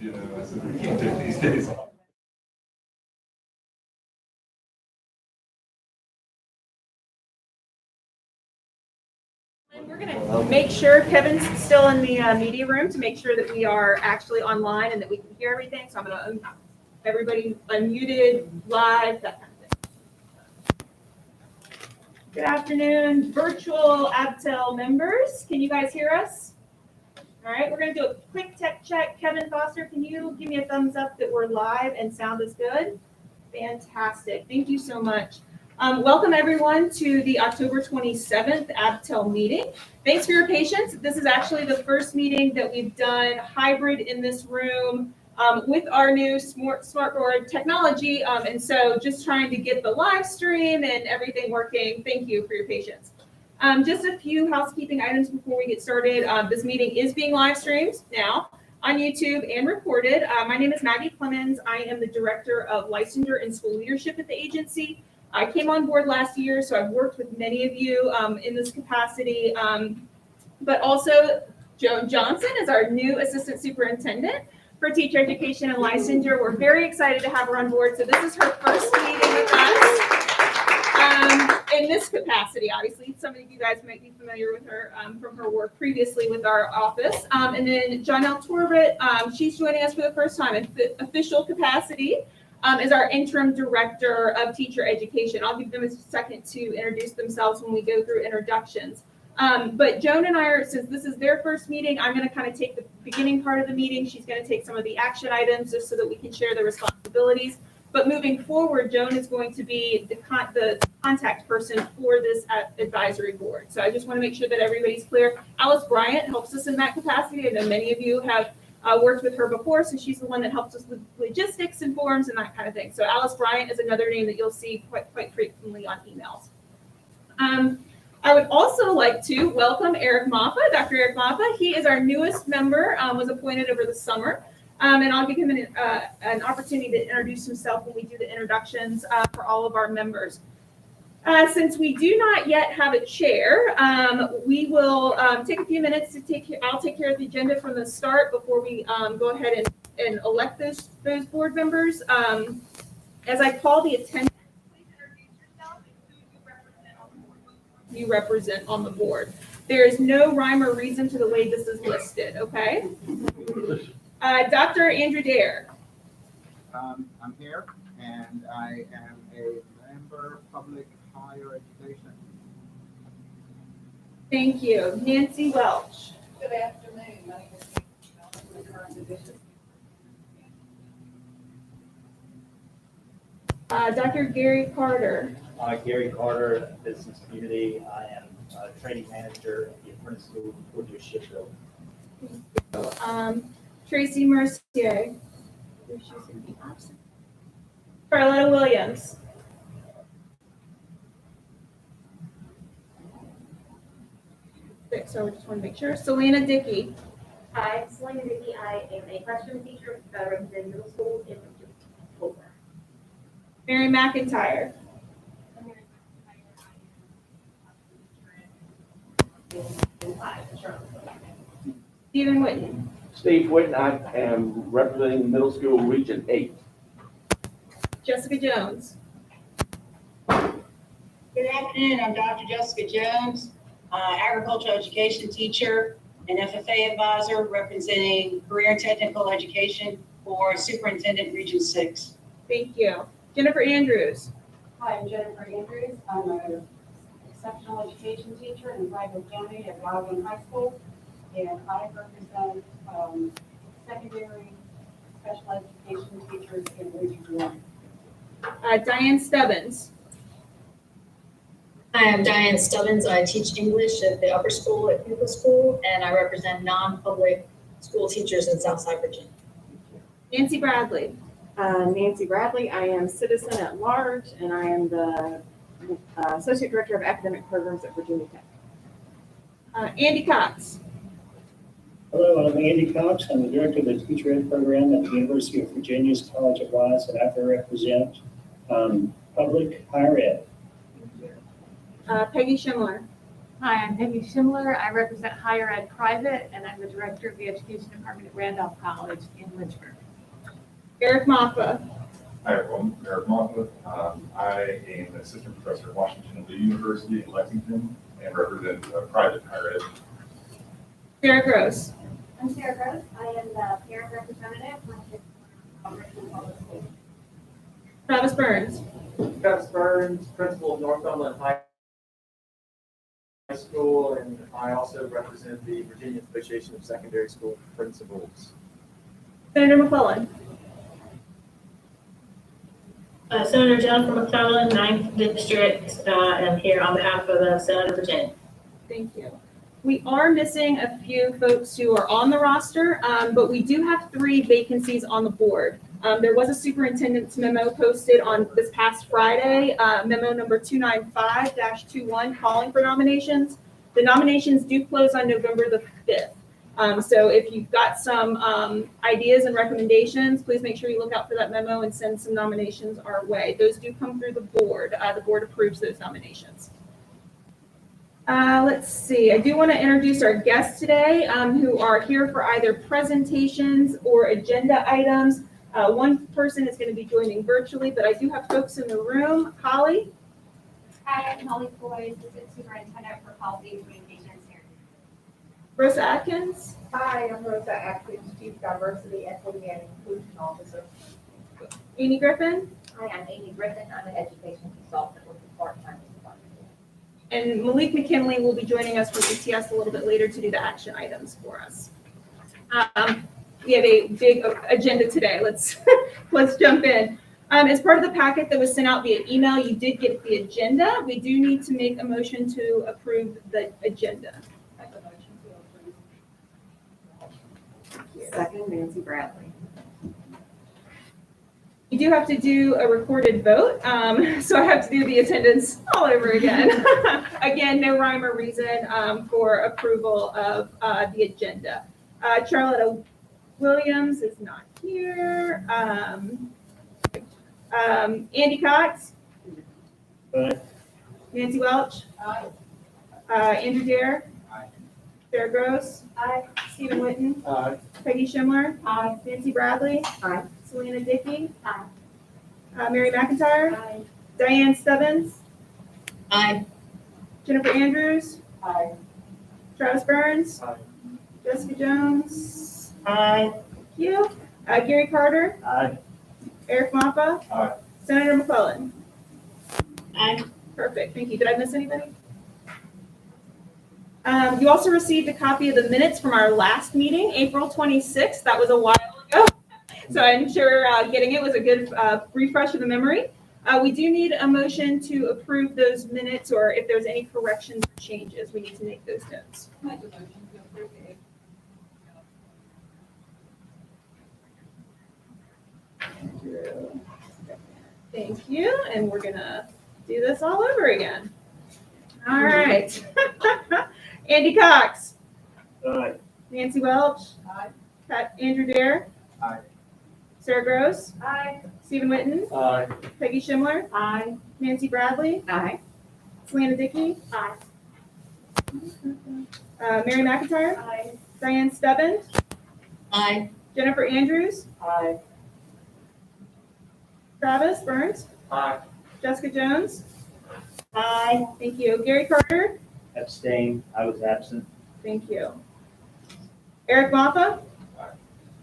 you know, as we can't do it these days. We're going to make sure Kevin's still in the media room to make sure that we are actually online and that we can hear everything. So I'm going to everybody unmuted, live, that kind of thing. Good afternoon, virtual ABTEL members. Can you guys hear us? All right, we're going to do a quick tech check. Kevin Foster, can you give me a thumbs up that we're live and sound is good? Fantastic. Thank you so much. Welcome everyone to the October 27th ABTEL meeting. Thanks for your patience. This is actually the first meeting that we've done hybrid in this room with our new smartboard technology. And so just trying to get the live stream and everything working. Thank you for your patience. Just a few housekeeping items before we get started. This meeting is being live streamed now on YouTube and recorded. My name is Maggie Clemens. I am the Director of Licensure and School Leadership at the agency. I came on board last year, so I've worked with many of you in this capacity, but also Joan Johnson is our new Assistant Superintendent for Teacher Education and Licensure. We're very excited to have her on board. So this is her first meeting with us in this capacity. Obviously, some of you guys might be familiar with her from her work previously with our office. And then Jonelle Torbett, she's joining us for the first time in official capacity. Is our interim director of teacher education. I'll give them a second to introduce themselves when we go through introductions. But Joan and I are, since this is their first meeting, I'm going to kind of take the beginning part of the meeting. She's going to take some of the action items just so that we can share the responsibilities. But moving forward, Joan is going to be the contact person for this advisory board. So I just want to make sure that everybody's clear. Alice Bryant helps us in that capacity. I know many of you have worked with her before, so she's the one that helps us with logistics and forms and that kind of thing. So Alice Bryant is another name that you'll see quite frequently on emails. I would also like to welcome Eric Maffa, Dr. Eric Maffa. He is our newest member, was appointed over the summer, and I'll give him an opportunity to introduce himself when we do the introductions for all of our members. Since we do not yet have a chair, we will take a few minutes to I'll take care of the agenda from the start before we go ahead and elect those board members. As I call the attendance, please introduce yourself and who you represent on the board. There is no rhyme or reason to the way this is listed, okay? Dr. Andrew Dare. I'm here, and I am a member of public higher education. Thank you. Nancy Welch. Good afternoon. My name is Nancy Welch, the current division. Dr. Gary Carter. Gary Carter, Business Community. I am training manager at the Apprentice School for New Shipbuilding. Tracy Mercier. Carlotta Williams. So I just want to make sure. Selena Dickey. Hi, Selena Dickey. I am a freshman teacher representing middle school in October. Mary McIntyre. Stephen Whitten. Steve Whitten, I am representing middle school region 8. Jessica Jones. Good afternoon. I'm Dr. Jessica Jones, agricultural education teacher and FFA advisor representing career and technical education for Superintendent Region 6. Thank you. Jennifer Andrews. Hi, I'm Jennifer Andrews. I'm an exceptional education teacher in Flagler County at Godwin High School, and I represent secondary special education teachers in Region 1. Diane Stubbins. Hi, I'm Diane Stubbins. I teach English at the upper school at Pupil School, and I represent non-public school teachers in Southside Virginia. Nancy Bradley. Nancy Bradley. I am citizen at large, and I am the Associate Director of Academic Programs at Virginia Tech. Andy Cox. Hello, I'm Andy Cox. I'm the Director of the Teacher Ed Program at the University of Virginia's College of Wise, and I represent public higher ed. Peggy Schindler. Hi, I'm Peggy Schimler. I represent Higher Ed Private, and I'm the Director of the Education Department at Randolph College in Lynchburg. Eric Moffa. Hi, everyone. Eric Moffa. I am an assistant professor at Washington Lee University in Lexington and represent private higher ed. Sarah Gross. I'm Sarah Gross. I am the parent representative for Richmond Public Schools. Travis Burns. Travis Burns, principal of Northumberland High School, and I also represent the Virginia Association of Secondary School Principals. Senator McClellan. Senator Jennifer McClellan, 9th District, am here on behalf of the Senate of Virginia. Thank you. We are missing a few folks who are on the roster, but we do have 3 vacancies on the board. There was a superintendent's memo posted on this past Friday, memo number 295-21, calling for nominations. The nominations do close on November the 5th. So if you've got some ideas and recommendations, please make sure you look out for that memo and send some nominations our way. Those do come through the board. The board approves those nominations. Let's see. I do want to introduce our guests today who are here for either presentations or agenda items. One person is going to be joining virtually, but I do have folks in the room. Holly? Hi, I'm Holly Floyd, Assistant Superintendent for Policy and Communications here. Rosa Atkins? Hi, I'm Rosa Atkins, Chief Diversity, Equity, and Inclusion Officer. Amy Griffin? Hi, I'm Amy Griffin. I'm an education consultant with the part-time department. And Malik McKinley will be joining us for ETS a little bit later to do the action items for us. We have a big agenda today. Let's jump in. As part of the packet that was sent out via email, you did get the agenda. We do need to make a motion to approve the agenda. Second, Nancy Bradley. You do have to do a recorded vote, so I have to do the attendance all over again. Again, no rhyme or reason for approval of the agenda. Charlotte Williams is not here. Andy Cox. Aye. Nancy Welch. Andrew Dare. Aye. Sarah Gross. Aye. Stephen Witten. Aye. Peggy Schimler. Aye. Nancy Bradley. Aye. Selena Dickey. Aye. Mary McIntyre. Aye. Diane Stebbins. Aye. Jennifer Andrews. Aye. Travis Burns. Aye. Jessica Jones. Aye. Thank you. Gary Carter. Aye. Eric Moffa. Aye. Senator McClellan. Aye. Perfect. Thank you. Did I miss anybody? You also received a copy of the minutes from our last meeting, April 26th. That was a while ago. So I'm sure getting it was a good refresh of the memory. We do need a motion to approve those minutes, or if there's any corrections or changes, we need to make those notes. Thank you. And we're going to do this all over again. All right. Andy Cox. Aye. Nancy Welch. Aye. Andrew Dare. Aye. Sarah Gross. Aye. Stephen Witten. Aye. Peggy Schimler. Aye. Nancy Bradley. Aye. Selena Dickey. Aye. Mary McIntyre. Aye. Diane Stebbins. Aye. Jennifer Andrews. Aye. Travis Burns. Aye. Jessica Jones. Aye. Thank you. Gary Carter. Abstain, I was absent. Thank you. Eric Moffa. Aye.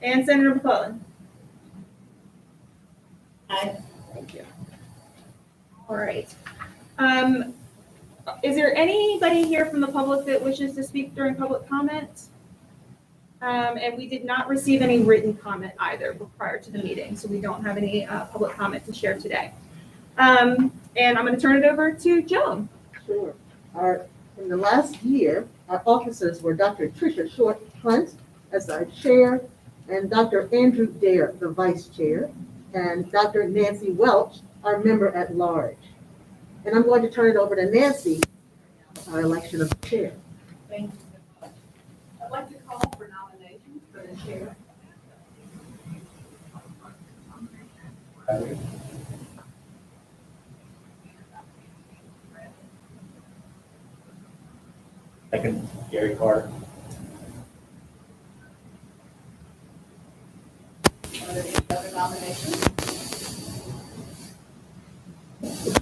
And Senator McClellan. Aye. Thank you. All right. Is there anybody here from the public that wishes to speak during public comment? And we did not receive any written comment either prior to the meeting, so we don't have any public comment to share today. And I'm going to turn it over to Joan. Sure. In the last year, our officers were Dr. Tricia Short Hunt as our chair, and Dr. Andrew Dare, the vice chair, and Dr. Nancy Welch, our member at large. And I'm going to turn it over to Nancy, our election of the chair. Thank you so much. I'd like to call for nominations for the chair. Second, Gary Carter. Are there any other nominations? If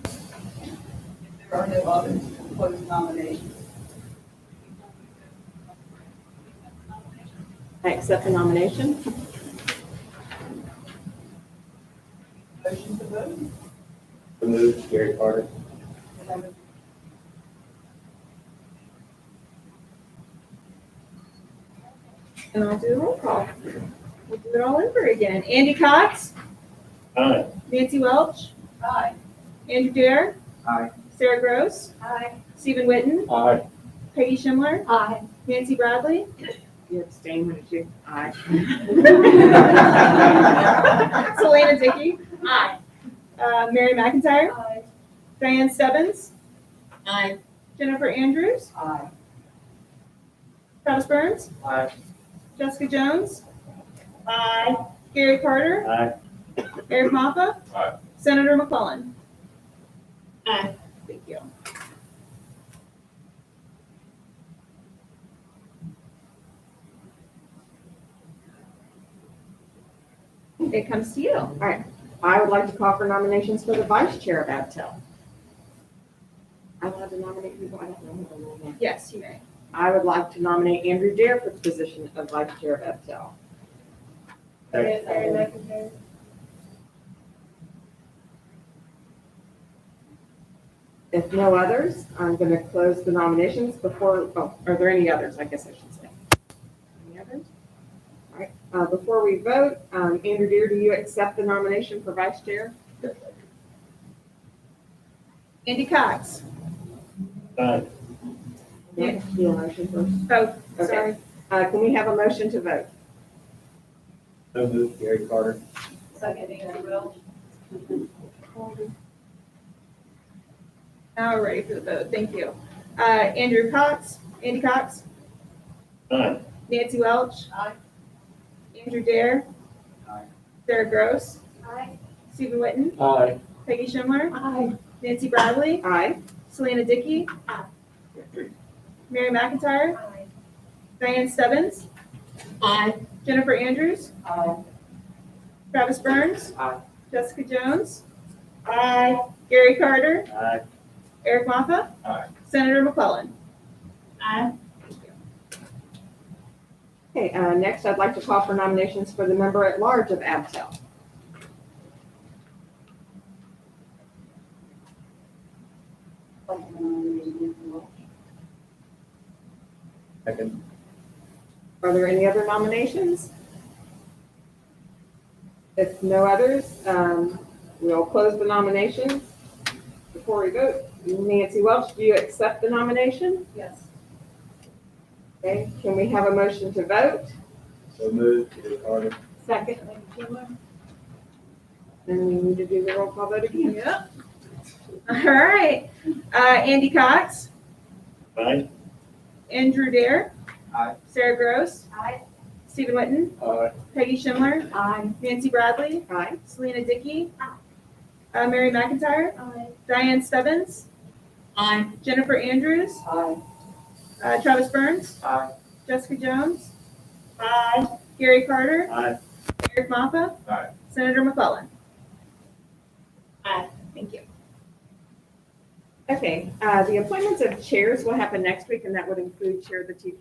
there are no others, close nominations. I accept the nomination. Motion to vote. So moved, Gary Carter. And I'll do the roll call. We'll do it all over again. Andy Cox, Aye. Nancy Welch, Aye. Andrew Dare, Aye. Sarah Gross, Aye. Stephen Witten, Aye. Peggy Schindler, Aye. Nancy Bradley, You abstain when it's you. Aye. Selena Dickey, Aye. Mary McIntyre, Aye. Diane Stebbins, Aye. Jennifer Andrews, Aye. Travis Burns, Aye. Jessica Jones, Gary Carter, Aye. Eric Moffa, Aye. Senator McClellan. Aye. Thank you. It comes to you. All right. I would like to call for nominations for the vice chair of ABTEL. I'm allowed to nominate people. I don't know who to nominate. Yes, you may. I would like to nominate Andrew Dare for the position of vice chair of ABTEL. Second. If no others, I'm going to close the nominations before, are there any others? I guess I should say. Any others? All right, before we vote, Andrew Dare, do you accept the nomination for vice chair? Andy Cox. Aye. Yeah. Do a motion first. Oh, Okay. sorry. Can we have a motion to vote? So moved, Gary Carter. Second, Andrew Welch. Now we're ready for the vote. Thank you. Andy Cox, Aye. Nancy Welch. Aye. Andrew Dare. Aye. Sarah Gross. Aye. Stephen Witten. Aye. Peggy Schindler. Aye. Nancy Bradley. Aye. Selena Dickey. Aye. Mary McIntyre. Aye. Diane Stebbins. Aye. Jennifer Andrews. Aye. Travis Burns. Aye. Jessica Jones. Gary Carter. Aye. Eric Moffa. Aye. Senator McClellan. Aye. Okay, next I'd like to call for nominations for the member at large of ABTEL. Second. Are there any other nominations? If no others, we'll close the nominations. Before we vote, Nancy Welch, do you accept the nomination? Yes. Okay, can we have a motion to vote? So moved, Gary Carter. Second. Then we need to do the roll call vote again. Yep. All right. Andy Cox, Aye. Andrew Dare. Aye. Sarah Gross. Aye. Stephen Witten. Aye. Peggy Schindler. Aye. Nancy Bradley. Aye. Selena Dickey. Mary McIntyre. Aye. Diane Stebbins. Aye. Jennifer Andrews. Aye. Travis Burns. Aye. Jessica Jones. Gary Carter. Aye. Eric Moffa. Aye. Senator McClellan. Aye. Thank you. Okay, the appointments of chairs will happen next week, and that would include chair of the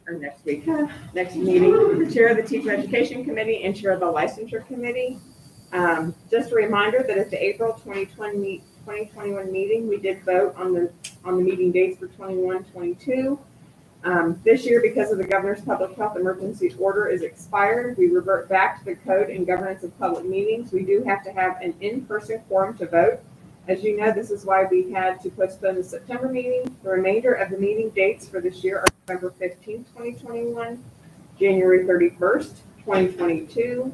next meeting, chair of the Teacher Education Committee and chair of the Licensure Committee. Just a reminder that at the April 2021 meeting, we did vote on the meeting dates for 21-22. This year, because of the governor's public health emergency order is expired, we revert back to the code and governance of public meetings. We do have to have an in-person quorum to vote. As you know, this is why we had to postpone the September meeting. The remainder of the meeting dates for this year are November 15th, 2021, January 31st, 2022,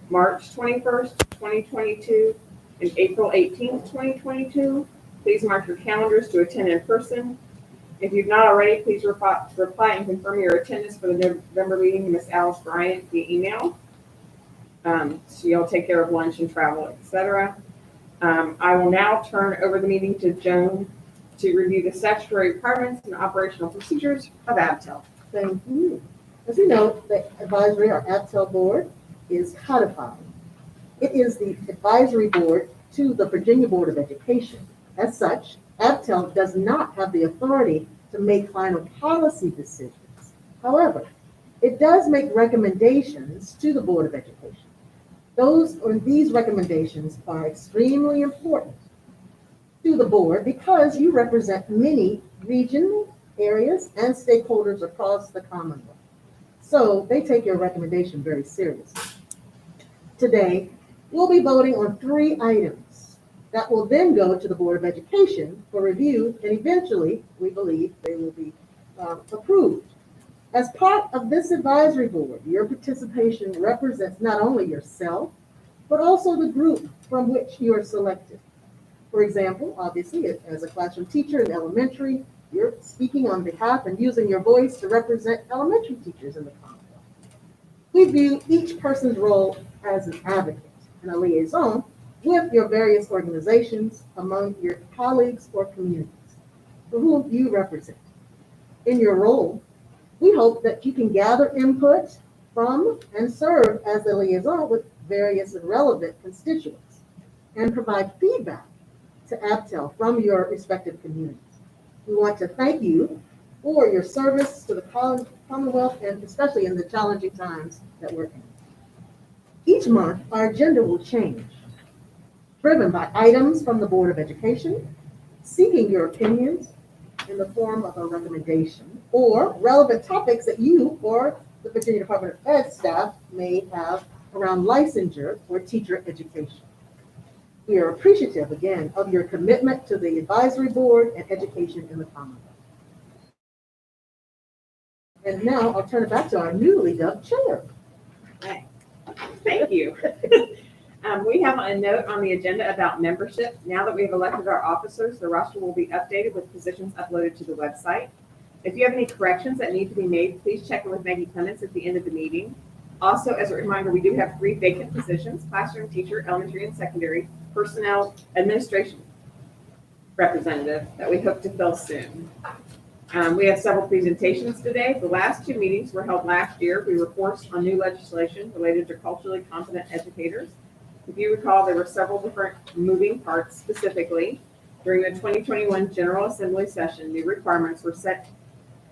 March 21st, 2022, and April 18th, 2022. Please mark your calendars to attend in person. If you've not already, please reply and confirm your attendance for the November meeting to Ms. Alice Bryant via email. She'll take care of lunch and travel, etc. I will now turn over the meeting to Joan to review the statutory requirements and operational procedures of ABTEL. Thank you. As you know, the advisory or ABTEL board is codified. It is the advisory board to the Virginia Board of Education. As such, ABTEL does not have the authority to make final policy decisions. However, it does make recommendations to the Board of Education. These recommendations are extremely important to the board because you represent many regional areas and stakeholders across the Commonwealth. So they take your recommendation very seriously. Today, we'll be voting on 3 items that will then go to the Board of Education for review, and eventually, we believe they will be approved. As part of this advisory board, your participation represents not only yourself, but also the group from which you are selected. For example, obviously, as a classroom teacher in elementary, you're speaking on behalf and using your voice to represent elementary teachers in the Commonwealth. We view each person's role as an advocate and a liaison with your various organizations among your colleagues or communities for whom you represent. In your role, we hope that you can gather input from and serve as a liaison with various and relevant constituents and provide feedback to ABTEL from your respective communities. We want to thank you for your service to the Commonwealth and especially in the challenging times that we're in. Each month, our agenda will change, driven by items from the Board of Education, seeking your opinions in the form of a recommendation, or relevant topics that you or the Virginia Department of Ed staff may have around licensure or teacher education. We are appreciative, again, of your commitment to the advisory board and education in the Commonwealth. And now I'll turn it back to our newly dubbed chair. Thank you. We have a note on the agenda about membership. Now that we have elected our officers, the roster will be updated with positions uploaded to the website. If you have any corrections that need to be made, please check in with Maggie Clements at the end of the meeting. Also, as a reminder, we do have 3 vacant positions: classroom teacher, elementary and secondary, personnel administration representative that we hope to fill soon. We have several presentations today. The last 2 meetings were held last year. We were forced on new legislation related to culturally competent educators. If you recall, there were several different moving parts. Specifically, during the 2021 General Assembly session, new requirements were set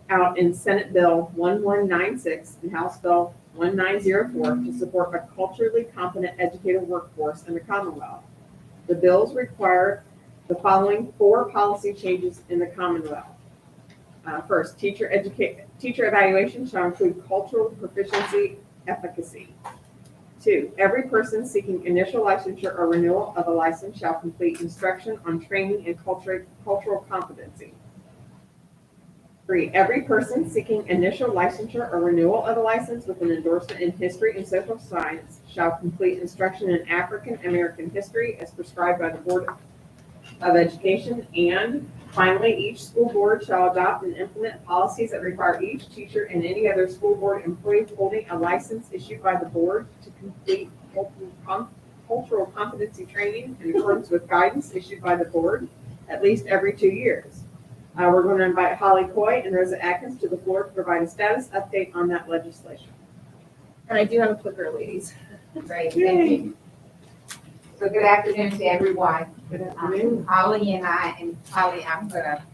out in Senate Bill 1196 and House Bill 1904 to support a culturally competent educator workforce in the Commonwealth. The bills require the following 4 policy changes in the Commonwealth. First, teacher evaluation shall include cultural proficiency efficacy. 2, every person seeking initial licensure or renewal of a license shall complete instruction on training and cultural competency. 3, every person seeking initial licensure or renewal of a license with an endorsement in history and social science shall complete instruction in African American history as prescribed by the Board of Education. And finally, each school board shall adopt and implement policies that require each teacher and any other school board employee holding a license issued by the board to complete cultural competency training in accordance with guidance issued by the board at least every 2 years. We're going to invite Holly Coy and Rosa Atkins to the floor to provide a status update on that legislation. And I do have a clicker, ladies. Great, thank you. So good afternoon to everyone. Good afternoon. Holly and Holly, I'm gonna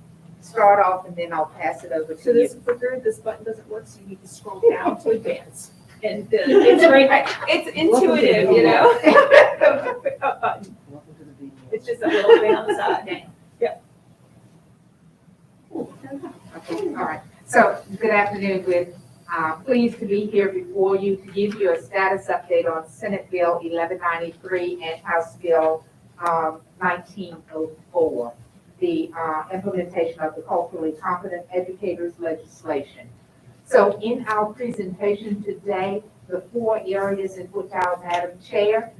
start off and then I'll pass it over So to this you. clicker, this button doesn't work, so you need to scroll down to advance. And it's right, it's intuitive, you know? It's just a little thing on the side. Yep. Okay, all right. So good afternoon. We're pleased to be here before you to give you a status update on Senate Bill 1193 and House Bill 1904, the implementation of the culturally competent educators legislation. So in our presentation today, the 4 areas in which our Madam Chair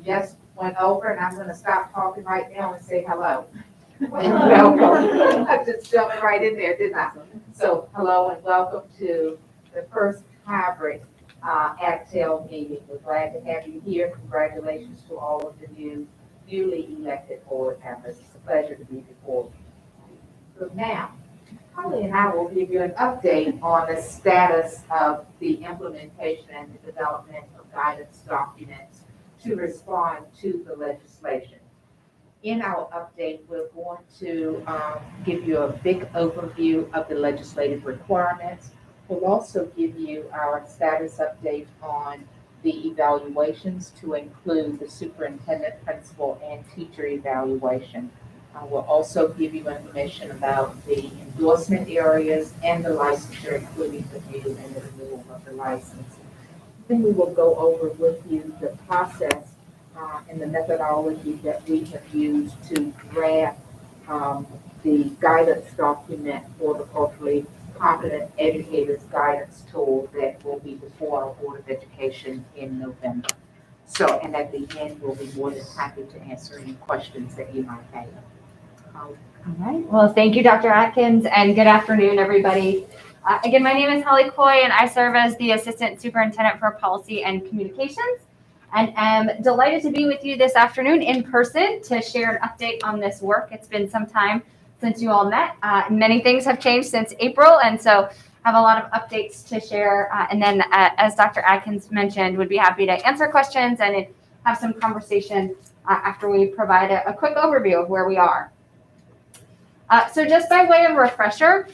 just went over, and I'm going to stop talking right now and say hello. And welcome. I just jumped right in there, didn't I? So hello and welcome to the first hybrid ABTEL meeting. We're glad to have you here. Congratulations to all of the newly elected board members. It's a pleasure to be before you. So now, Holly and I will give you an update on the status of the implementation and the development of guidance documents to respond to the legislation. In our update, we're going to give you a big overview of the legislative requirements. We'll also give you our status update on the evaluations to include the superintendent, principal, and teacher evaluation. We'll also give you information about the endorsement areas and the licensure, including the new and the renewal of the license. Then we will go over with you the process and the methodology that we have used to draft the guidance document for the culturally competent educators guidance tool that will be before our Board of Education in November. So, and at the end, we'll be more than happy to answer any questions that you might have. All right. Well, thank you, Dr. Atkins, and good afternoon, everybody. Again, my name is Holly Coy, and I serve as the Assistant Superintendent for Policy and Communications, and am delighted to be with you this afternoon in person to share an update on this work. It's been some time since you all met. Many things have changed since April, and so have a lot of updates to share. And then, as Dr. Atkins mentioned, would be happy to answer questions and have some conversation after we provide a quick overview of where we are. So just by way of refresher,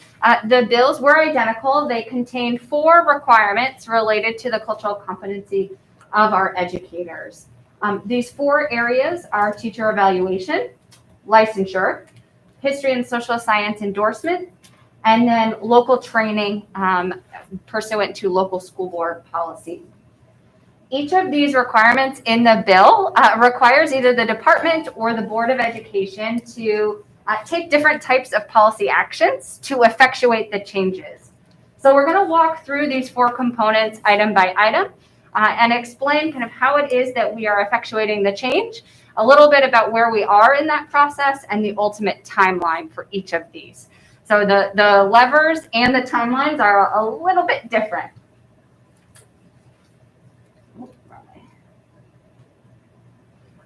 the bills were identical. They contained 4 requirements related to the cultural competency of our educators. These 4 areas are teacher evaluation, licensure, history and social science endorsement, and then local training pursuant to local school board policy. Each of these requirements in the bill requires either the department or the Board of Education to take different types of policy actions to effectuate the changes. So we're going to walk through these 4 components item by item and explain kind of how it is that we are effectuating the change, a little bit about where we are in that process, and the ultimate timeline for each of these. So the levers and the timelines are a little bit different.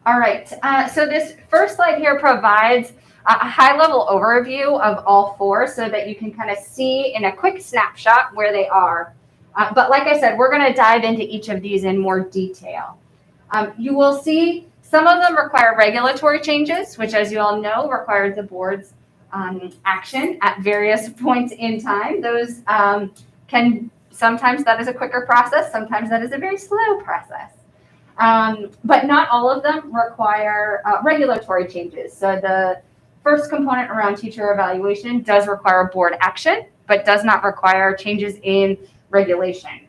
All right, so this first slide here provides a high-level overview of all 4 so that you can kind of see in a quick snapshot where they are. But like I said, we're going to dive into each of these in more detail. You will see some of them require regulatory changes, which, as you all know, requires the board's action at various points in time. Those sometimes that is a quicker process, sometimes that is a very slow process. But not all of them require regulatory changes. So the first component around teacher evaluation does require board action, but does not require changes in regulation.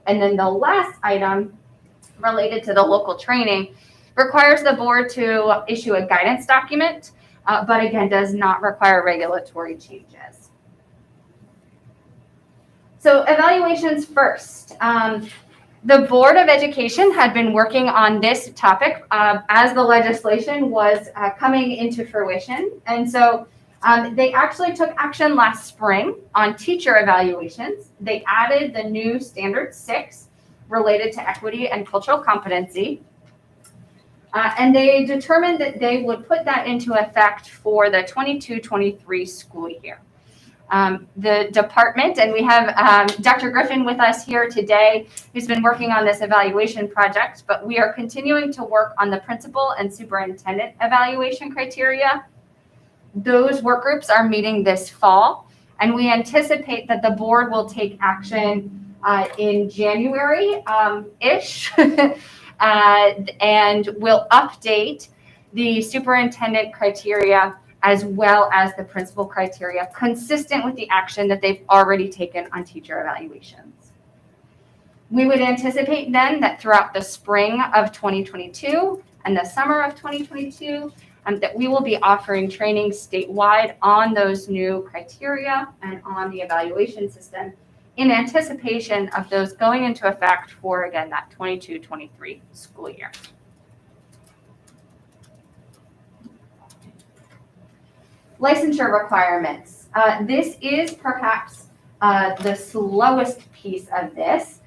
And then the last item related to the local training requires the board to issue a guidance document, but again, does not require regulatory changes. So evaluations first. The Board of Education had been working on this topic as the legislation was coming into fruition. And so they actually took action last spring on teacher evaluations. They added the new Standard 6 related to equity and cultural competency. And they determined that they would put that into effect for the 22-23 school year. The department, and we have Dr. Griffin with us here today, who's been working on this evaluation project, but we are continuing to work on the principal and superintendent evaluation criteria. Those work groups are meeting this fall, and we anticipate that the board will take action in January-ish, and will update the superintendent criteria as well as the principal criteria, consistent with the action that they've already taken on teacher evaluations. We would anticipate then that throughout the spring of 2022 and the summer of 2022, that we will be offering training statewide on those new criteria and on the evaluation system in anticipation of those going into effect for, again, that 22-23 school year. Licensure requirements. This is perhaps the slowest piece of this.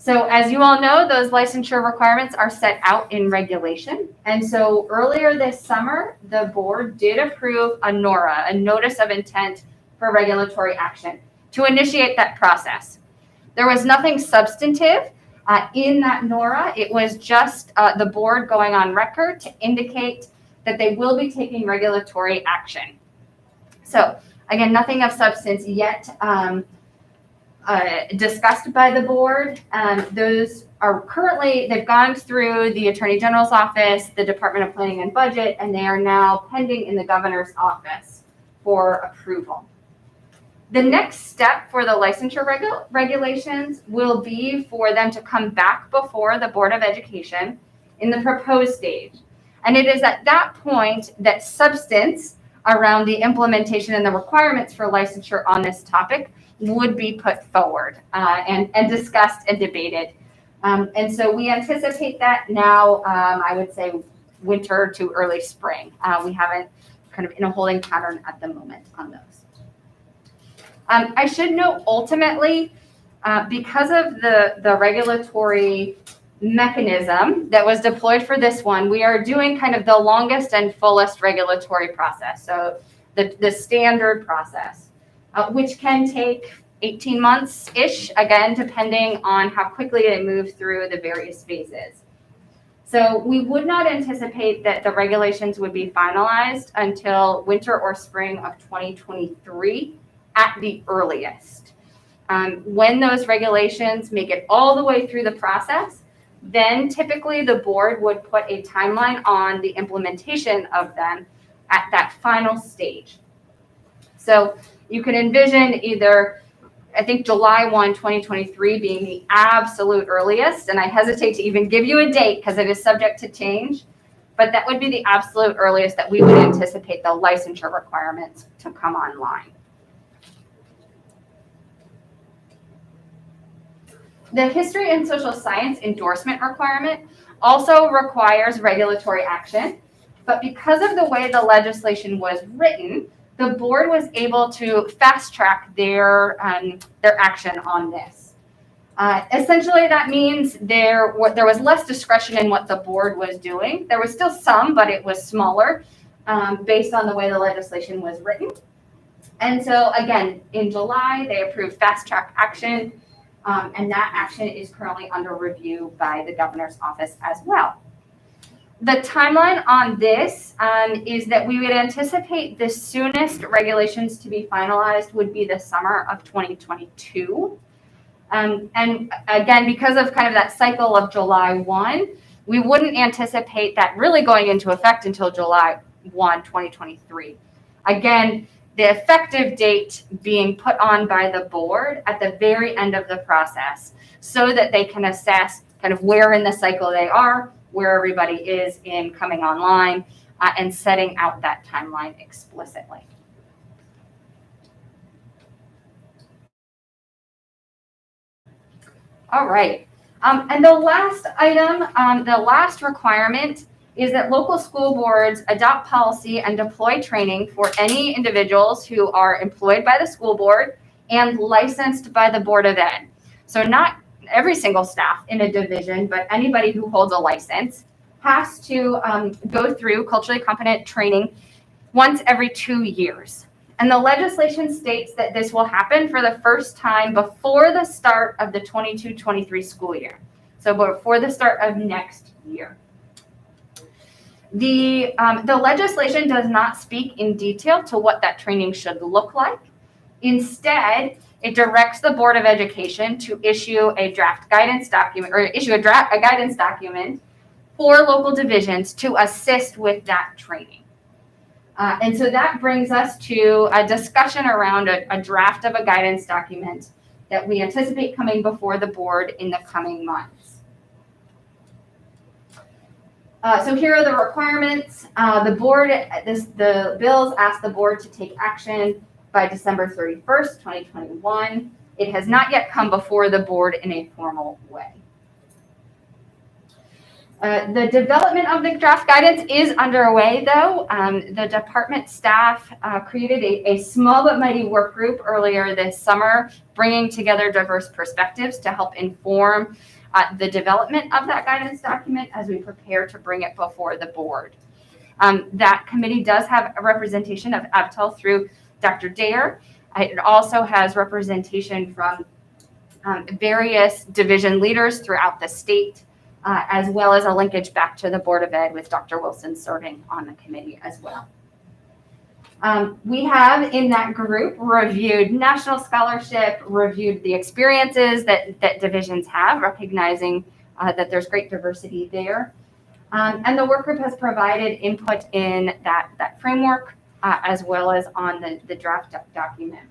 So as you all know, those licensure requirements are set out in regulation. And so earlier this summer, the board did approve a NORA, a Notice of Intent for Regulatory Action, to initiate that process. There was nothing substantive in that NORA. It was just the board going on record to indicate that they will be taking regulatory action. So again, nothing of substance yet discussed by the board. Those are currently, they've gone through the Attorney General's office, the Department of Planning and Budget, and they are now pending in the governor's office for approval. The next step for the licensure regulations will be for them to come back before the Board of Education in the proposed stage. And it is at that point that substance around the implementation and the requirements for licensure on this topic would be put forward and discussed and debated. And so we anticipate that now, I would say winter to early spring. We haven't kind of in a holding pattern at the moment on those. I should note ultimately, because of the regulatory mechanism that was deployed for this one, we are doing kind of the longest and fullest regulatory process. So the standard process, which can take 18 months-ish, again, depending on how quickly they move through the various phases. So we would not anticipate that the regulations would be finalized until winter or spring of 2023 at the earliest. When those regulations make it all the way through the process, then typically the board would put a timeline on the implementation of them at that final stage. So you can envision either, I think July 1, 2023 being the absolute earliest, and I hesitate to even give you a date because it is subject to change, but that would be the absolute earliest that we would anticipate the licensure requirements to come online. The history and social science endorsement requirement also requires regulatory action, but because of the way the legislation was written, the board was able to fast track their action on this. Essentially, that means there was less discretion in what the board was doing. There was still some, but it was smaller based on the way the legislation was written. And so again, in July, they approved fast track action. And that action is currently under review by the governor's office as well. The timeline on this is that we would anticipate the soonest regulations to be finalized would be the summer of 2022. And again, because of kind of that cycle of July 1, we wouldn't anticipate that really going into effect until July 1, 2023. Again, the effective date being put on by the board at the very end of the process so that they can assess kind of where in the cycle they are, where everybody is in coming online, and setting out that timeline explicitly. All right. And the last item, the last requirement is that local school boards adopt policy and deploy training for any individuals who are employed by the school board and licensed by the Board of Ed. So not every single staff in a division, but anybody who holds a license has to go through culturally competent training once every 2 years. And the legislation states that this will happen for the first time before the start of the 22-23 school year. So before the start of next year. The legislation does not speak in detail to what that training should look like. Instead, it directs the Board of Education to issue a draft guidance document or issue a guidance document for local divisions to assist with that training. And so that brings us to a discussion around a draft of a guidance document that we anticipate coming before the board in the coming months. So here are the requirements. The bills ask the board to take action by December 31st, 2021. It has not yet come before the board in a formal way. The development of the draft guidance is underway, though. The department staff created a small but mighty work group earlier this summer, bringing together diverse perspectives to help inform the development of that guidance document as we prepare to bring it before the board. That committee does have a representation of ABTEL through Dr. Dare. It also has representation from various division leaders throughout the state, as well as a linkage back to the Board of Ed with Dr. Wilson serving on the committee as well. We have in that group reviewed national scholarship, reviewed the experiences that divisions have, recognizing that there's great diversity there. And the work group has provided input in that framework, as well as on the draft document.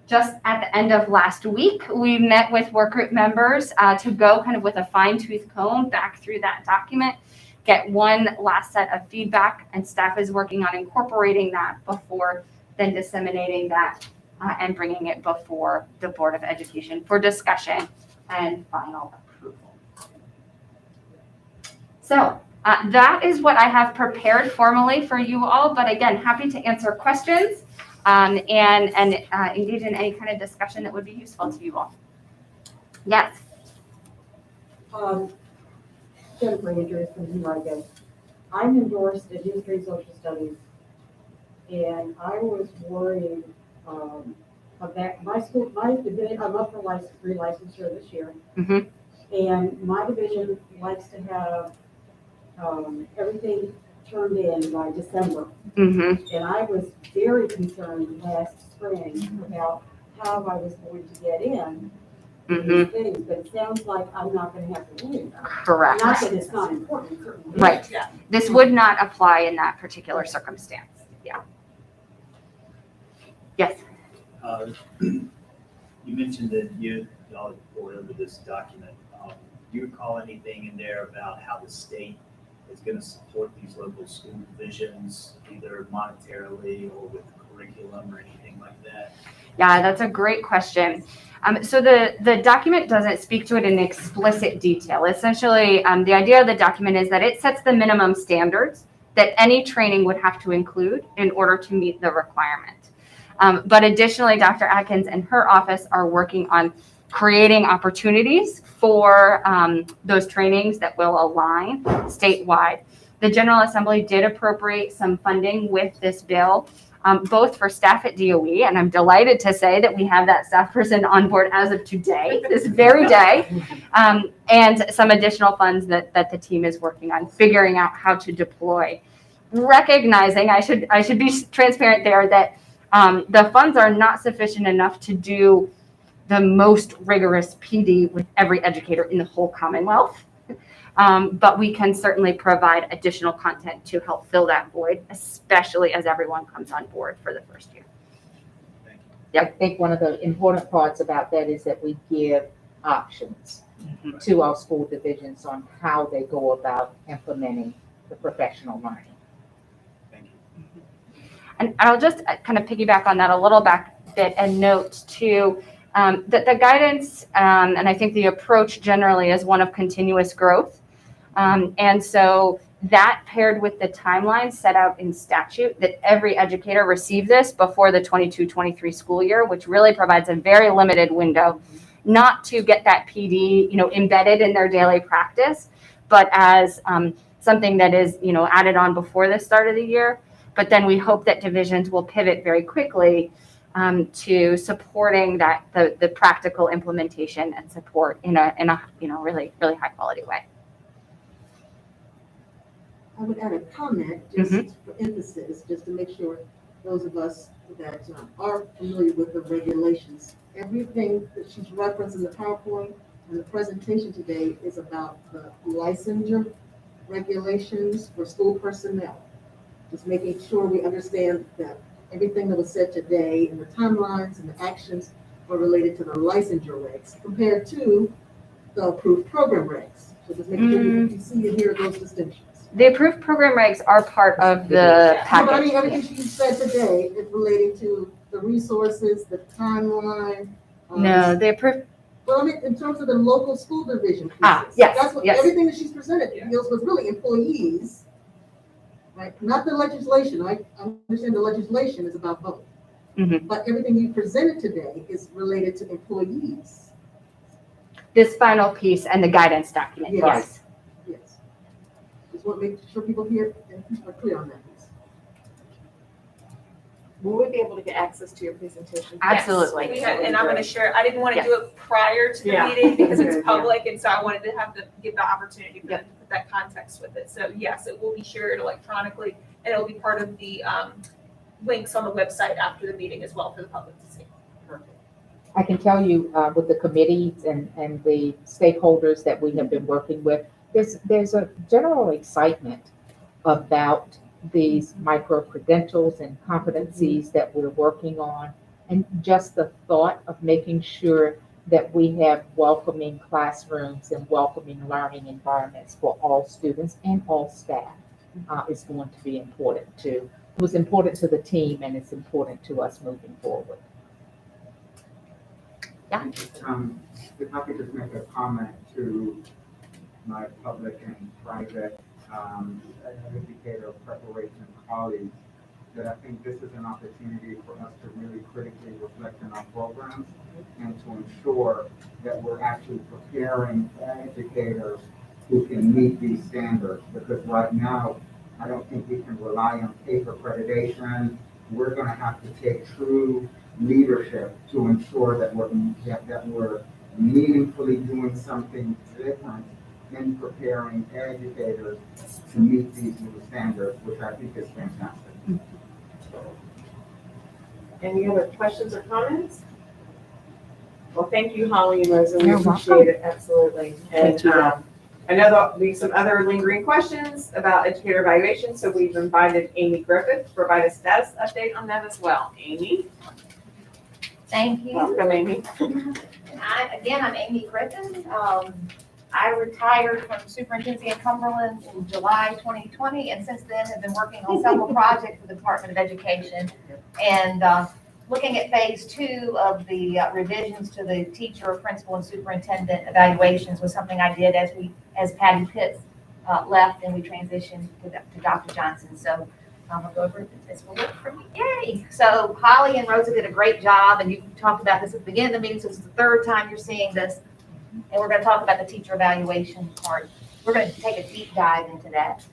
Just at the end of last week, we met with work group members to go kind of with a fine-tooth comb back through that document, get one last set of feedback, and staff is working on incorporating that before then disseminating that and bringing it before the Board of Education for discussion and final approval. So that is what I have prepared formally for you all, but again, happy to answer questions and engage in any kind of discussion that would be useful to you all. Yes. Jennifer Andrews from UIGO. I'm endorsed in History and Social Studies, and I was worried about my school, my division. I'm up for relicensure this year, and my division likes to have everything turned in by December. And I was very concerned last spring about how I was going to get in these things, but it sounds like I'm not going to have to worry about it. Correct. Not that it's not important, certainly. Right. Yeah. This would not apply in that particular circumstance. Yeah. Yes. You mentioned that y'all going over this document. Do you recall anything in there about how the state is going to support these local school divisions, either monetarily or with curriculum or anything like that? Yeah, that's a great question. So the document doesn't speak to it in explicit detail. Essentially, the idea of the document is that it sets the minimum standards that any training would have to include in order to meet the requirement. But additionally, Dr. Atkins and her office are working on creating opportunities for those trainings that will align statewide. The General Assembly did appropriate some funding with this bill, both for staff at DOE, and I'm delighted to say that we have that staff person on board as of today, this very day, and some additional funds that the team is working on figuring out how to deploy. Recognizing, I should be transparent there, that the funds are not sufficient enough to do the most rigorous PD with every educator in the whole Commonwealth. But we can certainly provide additional content to help fill that void, especially as everyone comes on board for the first year. I think one of the important parts about that is that we give options to our school divisions on how they go about implementing the professional learning. And I'll just kind of piggyback on that a little bit and note too, that the guidance and I think the approach generally is one of continuous growth. And so that paired with the timeline set out in statute that every educator receive this before the 22-23 school year, which really provides a very limited window, not to get that PD, embedded in their daily practice, but as something that is, added on before the start of the year. But then we hope that divisions will pivot very quickly to supporting that the practical implementation and support in a really high quality way. I would add a comment just for emphasis, just to make sure those of us that are familiar with the regulations, everything that she's referenced in the PowerPoint and the presentation today is about the licensure regulations for school personnel. Just making sure we understand that everything that was said today and the timelines and the actions are related to the licensure regs compared to the approved program regs. So just making sure you see and hear those distinctions. The approved program regs are part of the package. But I mean, everything she said today is relating to the resources, the timeline. No, the approved Well, I mean, in terms of the local school division pieces. Yes, That's what, yes. everything that she's presented deals with really employees, right? Not the legislation. I understand the legislation is about both. Mhm. But everything you presented today is related to employees. This final piece and the guidance document, yes. Yes. Just want to make sure people here are clear on that piece. Will we be able to get access to your presentation? Absolutely. Yes, we had- and I'm gonna share, I didn't want to Yes. do it prior to the Yeah. meeting because Good, it's yeah. public, and so I wanted to have give the opportunity for Yep. them to put that context with it. So yes, it will be shared electronically, and it'll be part of the links on the website after the meeting as well for the public to see. I can tell you with the committees and the stakeholders that we have been working with, there's a general excitement about these micro-credentials and competencies that we're working on. And just the thought of making sure that we have welcoming classrooms and welcoming learning environments for all students and all staff is going to be important too. It was important to the team and it's important to us moving forward. Yeah. If I could just make a comment to my public and private educator preparation colleagues, that I think this is an opportunity for us to really critically reflect on our programs and to ensure that we're actually preparing educators who can meet these standards. Because right now, I don't think we can rely on paper accreditation. We're going to have to take true leadership to ensure that we're meaningfully doing something different in preparing educators to meet these new standards, which I think is fantastic. Any other questions or comments? Well, thank you, Holly and Rosa. We You're appreciate it, absolutely. And Thank you. I know there'll be some other lingering questions about educator evaluation, so we've invited Amy Griffith to provide a status update on that as well. Amy? Thank you. Welcome, Amy. I'm Amy Griffin. I retired from superintendency in Cumberland in July 2020, and since then have been working on several projects with the Department of Education. And looking at phase 2 of the revisions to the teacher, principal, and superintendent evaluations was something I did as Patty Pitts left and we transitioned to Dr. Johnson. So I'm gonna go over this will work for me. Yay! So Holly and Rosa did a great job, and you talked about this at the beginning of the meeting, so this is the third time you're seeing this. And we're going to talk about the teacher evaluation part. We're going to take a deep dive into that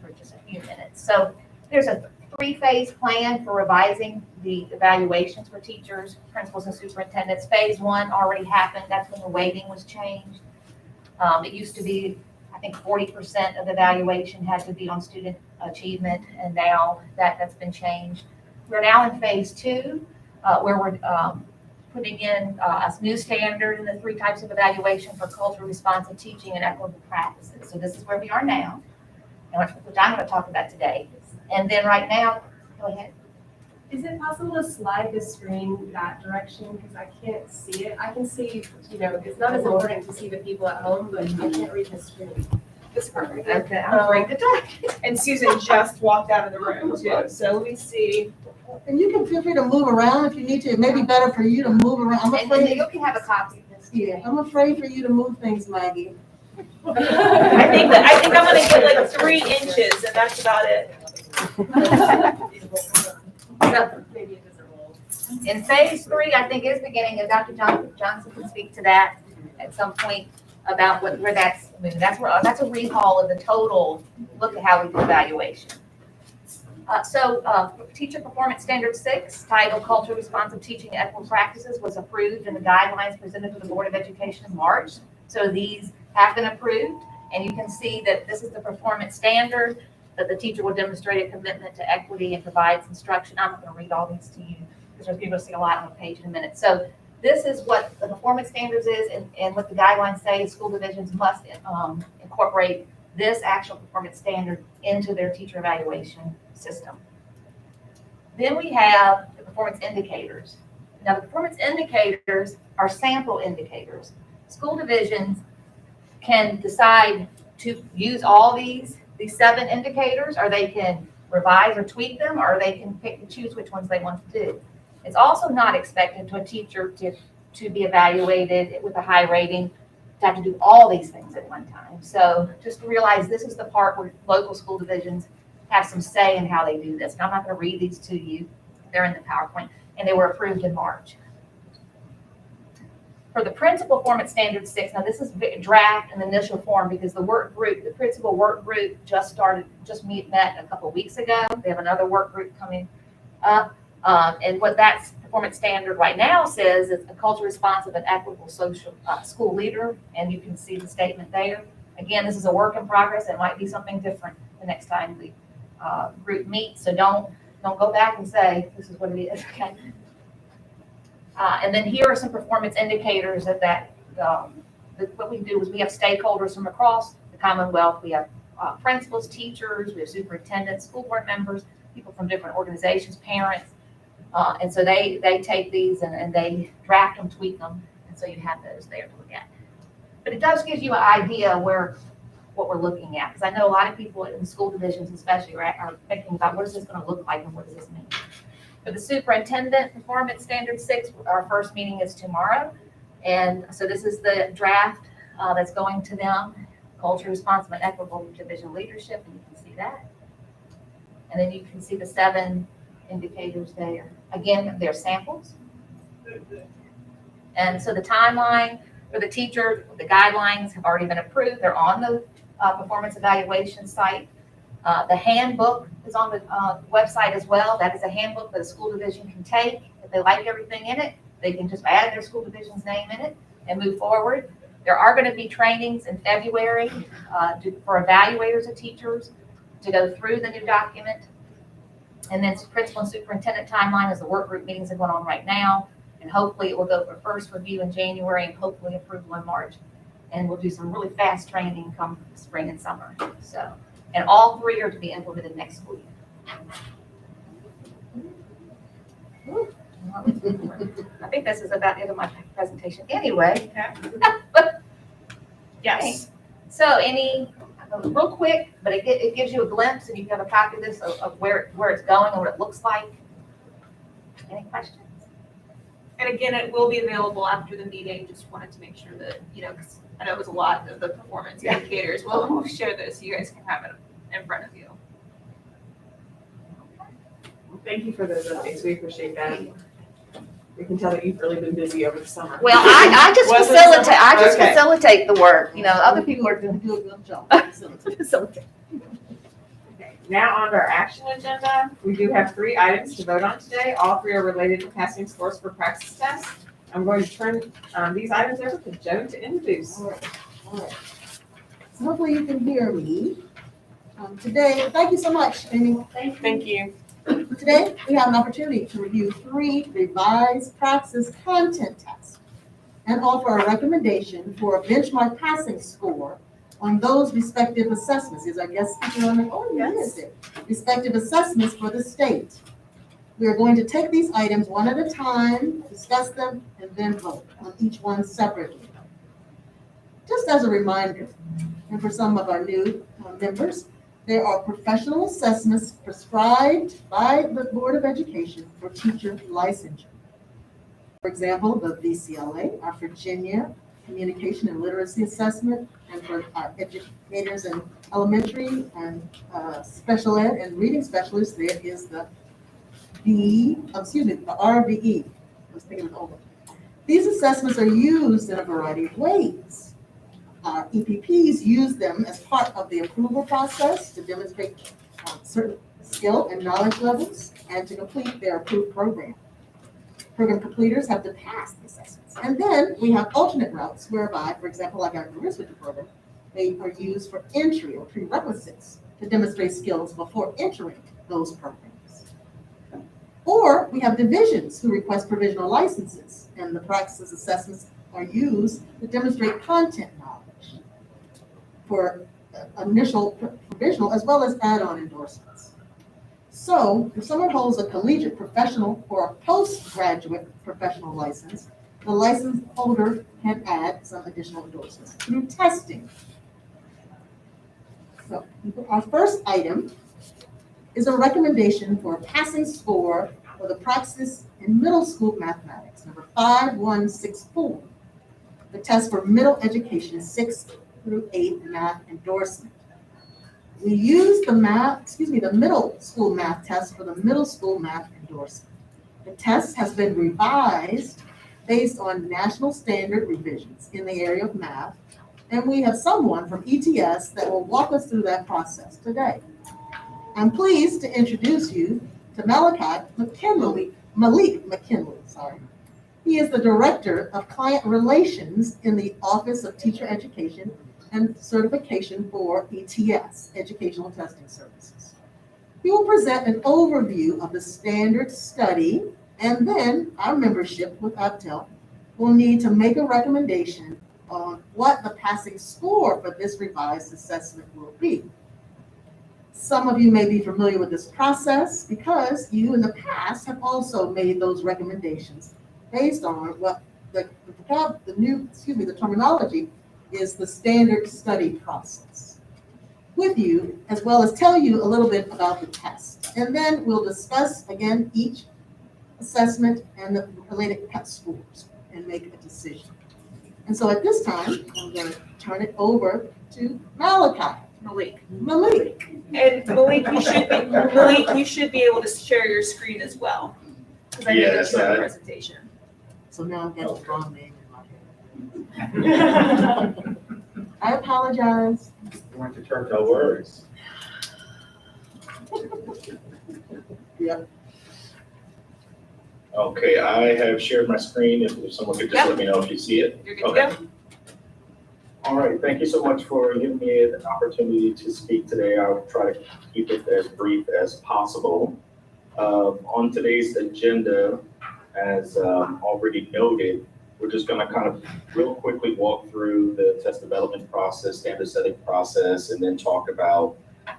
for just a few minutes. So there's a 3-phase plan for revising the evaluations for teachers, principals, and superintendents. Phase 1 already happened. That's when the weighting was changed. It used to be, I think, 40% of the evaluation had to be on student achievement, and now that's been changed. We're now in phase 2, where we're putting in a new standard in the 3 types of evaluation for culturally responsive teaching and equitable practices. So this is where we are now, and which I'm going to talk about today. And then right now, go ahead. Is it possible to slide the screen that direction? Because I can't see it. I can see, it's not as important to see the people at home, but I can't read the screen. This part right Okay, there. I'm afraid to talk. And Susan just walked out of the room too, so let me see. And you can feel free to move around if you need to. It may be better for you to move around. I'm And then afraid. you can have a copy of this. Yeah, I'm afraid for you to move things, Maggie. I think I'm gonna get like 3 inches, and that's about it. Maybe it doesn't roll. In phase 3, I think is beginning, and Dr. Johnson can speak to that at some point about where that's moving. That's a rehaul of the total look at how we do evaluation. Teacher Performance Standard 6, titled Culturally Responsive Teaching and Equitable Practices, was approved in the guidelines presented to the Board of Education in March. So these have been approved, and you can see that this is the performance standard, that the teacher will demonstrate a commitment to equity and provides instruction. I'm not going to read all these to you because you're going to see a lot on the page in a minute. So this is what the performance standards is, and what the guidelines say school divisions must incorporate this actual performance standard into their teacher evaluation system. Then we have the performance indicators. Now, the performance indicators are sample indicators. School divisions can decide to use all these 7 indicators, or they can revise or tweak them, or they can pick and choose which ones they want to do. It's also not expected to a teacher to to be evaluated with a high rating, to have to do all these things at one time. So just realize this is the part where local school divisions have some say in how they do this. And I'm not going to read these to you. They're in the PowerPoint, and they were approved in March. For the principal performance standard 6, now this is draft and initial form because the work group, the principal work group met a couple of weeks ago. They have another work group coming up. And what that performance standard right now says is a culture responsive and equitable social school leader. And you can see the statement there. Again, this is a work in progress. It might be something different the next time the group meets. So don't go back and say, this is what it is, okay? And then here are some performance indicators what we do is we have stakeholders from across the Commonwealth. We have principals, teachers, we have superintendents, school board members, people from different organizations, parents. And so they take these and they draft them, tweak them. And so you have those there to look at. But it does give you an idea what we're looking at. Because I know a lot of people in school divisions especially are thinking about what is this going to look like and what does this mean? For the superintendent performance standard 6, our first meeting is tomorrow. And so this is the draft that's going to them, culture, responsive, and equitable division leadership, and you can see that. And then you can see the 7 indicators there. Again, they're samples. And so the timeline for the teacher, the guidelines have already been approved. They're on the performance evaluation site. The handbook is on the website as well. That is a handbook that a school division can take. If they like everything in it, they can just add their school division's name in it and move forward. There are going to be trainings in February for evaluators of teachers to go through the new document. And then principal and superintendent timeline is the work group meetings are going on right now. And hopefully it will go for first review in January and hopefully approval in March. And we'll do some really fast training come spring and summer. So. And all 3 are to be implemented next school year. I think this is about it of my presentation anyway. Yes. So real quick, but it gives you a glimpse and you can have a copy of this of where it's going and what it looks like. Any questions? And again, it will be available after the meeting. Just wanted to make sure that, because I know it was a lot of the performance indicators. We'll share this so you guys can have it in front of you. Well, thank you for those updates. We appreciate that. We can tell that you've really been busy over the summer. Well, I just Was it facilitate. summer? I just Okay. facilitate the work. Other people are doing Do a good job. facilitate. Okay, now on to our action agenda. We do have 3 items to vote on today. All 3 are related to passing scores for praxis tests. I'm going to turn these items over to Joan to introduce. All right. So hopefully you can hear me. Today, thank you so much, Amy. Thank you. Today, we have an opportunity to review 3 revised praxis content tests and offer a recommendation for a benchmark passing score on those respective assessments. Is our guest speaker on the, oh, yes, respective assessments for the state. We are going to take these items one at a time, discuss them, and then vote on each one separately. Just as a reminder, and for some of our new members, there are professional assessments prescribed by the Board of Education for teacher licensure. For example, the VCLA, our Virginia Communication and Literacy Assessment, and for our educators in elementary and special ed and reading specialists, there is the RVE. I was thinking of the old one. These assessments are used in a variety of ways. EPPs use them as part of the approval process to demonstrate certain skill and knowledge levels and to complete their approved program. Program completers have to pass the assessments. And then we have alternate routes whereby, for example, like our career switcher program, they are used for entry or prerequisites to demonstrate skills before entering those programs. Or we have divisions who request provisional licenses, and the praxis assessments are used to demonstrate content knowledge for initial provisional as well as add-on endorsements. So if someone holds a collegiate professional or a postgraduate professional license, the license holder can add some additional endorsements through testing. So our first item is a recommendation for a passing score for the practice in middle school mathematics, number 5164. The test for middle education, 6th through 8th math endorsement. We use the middle school math test for the middle school math endorsement. The test has been revised based on national standard revisions in the area of math, and we have someone from ETS that will walk us through that process today. I'm pleased to introduce you to Malik McKinley. He is the Director of Client Relations in the Office of Teacher Education and Certification for ETS, Educational Testing Services. He will present an overview of the standard study, and then our membership with ABTEL will need to make a recommendation on what the passing score for this revised assessment will be. Some of you may be familiar with this process because you in the past have also made those recommendations based on what the terminology is the standard study process with you, as well as tell you a little bit about the test. And then we'll discuss again each assessment and the related cut scores and make a decision. And so at this time, I'm going to turn it over to Malik. And Malik, you should be able to share your screen as well. Because I know that you have a presentation. So now I've got the wrong name in my head. I apologize. You want to turn No worries. Yep. Okay, I have shared my screen. If someone could just let me know if you see it. You're good to go. All right, thank you so much for giving me an opportunity to speak today. I'll try to keep it as brief as possible. On today's agenda, as already noted, we're just going to kind of real quickly walk through the test development process, standard setting process, and then talk about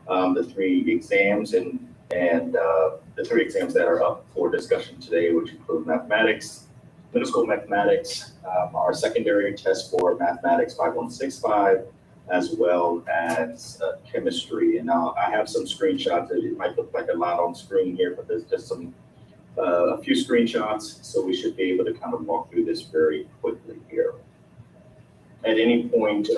the three exams and the three exams that are up for discussion today, which include mathematics, middle school mathematics, our secondary test for mathematics 5165, as well as chemistry. And now I have some screenshots. It might look like a lot on screen here, but there's just a few screenshots, so we should be able to kind of walk through this very quickly here. At any point,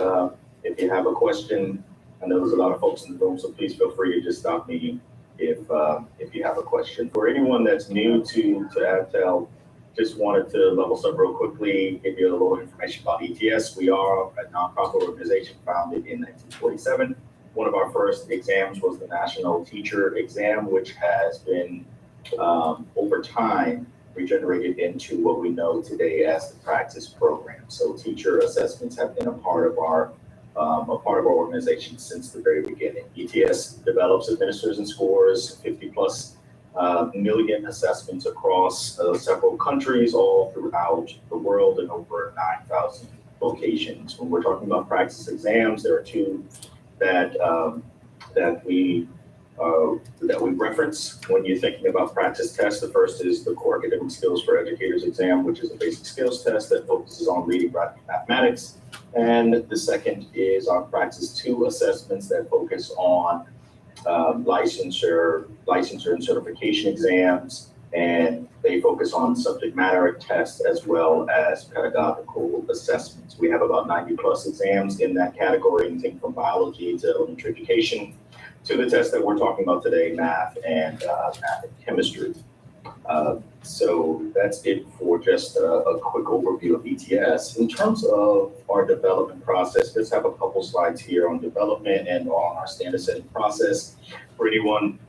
if you have a question, I know there's a lot of folks in the room, so please feel free to just stop me if you have a question. For anyone that's new to ABTEL, just wanted to level up real quickly, give you a little information about ETS. We are a nonprofit organization founded in 1947. One of our first exams was the National Teacher Exam, which has been, over time, regenerated into what we know today as the practice program. So teacher assessments have been a part of our organization since the very beginning. ETS develops, administers, and scores 50+ million assessments across several countries all throughout the world and over 9,000 locations. When we're talking about practice exams, there are two that we reference when you're thinking about practice tests. The first is the Core Academic Skills for Educators exam, which is a basic skills test that focuses on reading, writing, mathematics. And the second is our Practice 2 assessments that focus on licensure and certification exams, and they focus on subject matter tests as well as pedagogical assessments. We have about 90+ exams in that category, anything from biology to elementary education to the test that we're talking about today, math and chemistry. So that's it for just a quick overview of ETS. In terms of our development process, let's have a couple slides here on development and on our standard setting process. For anyone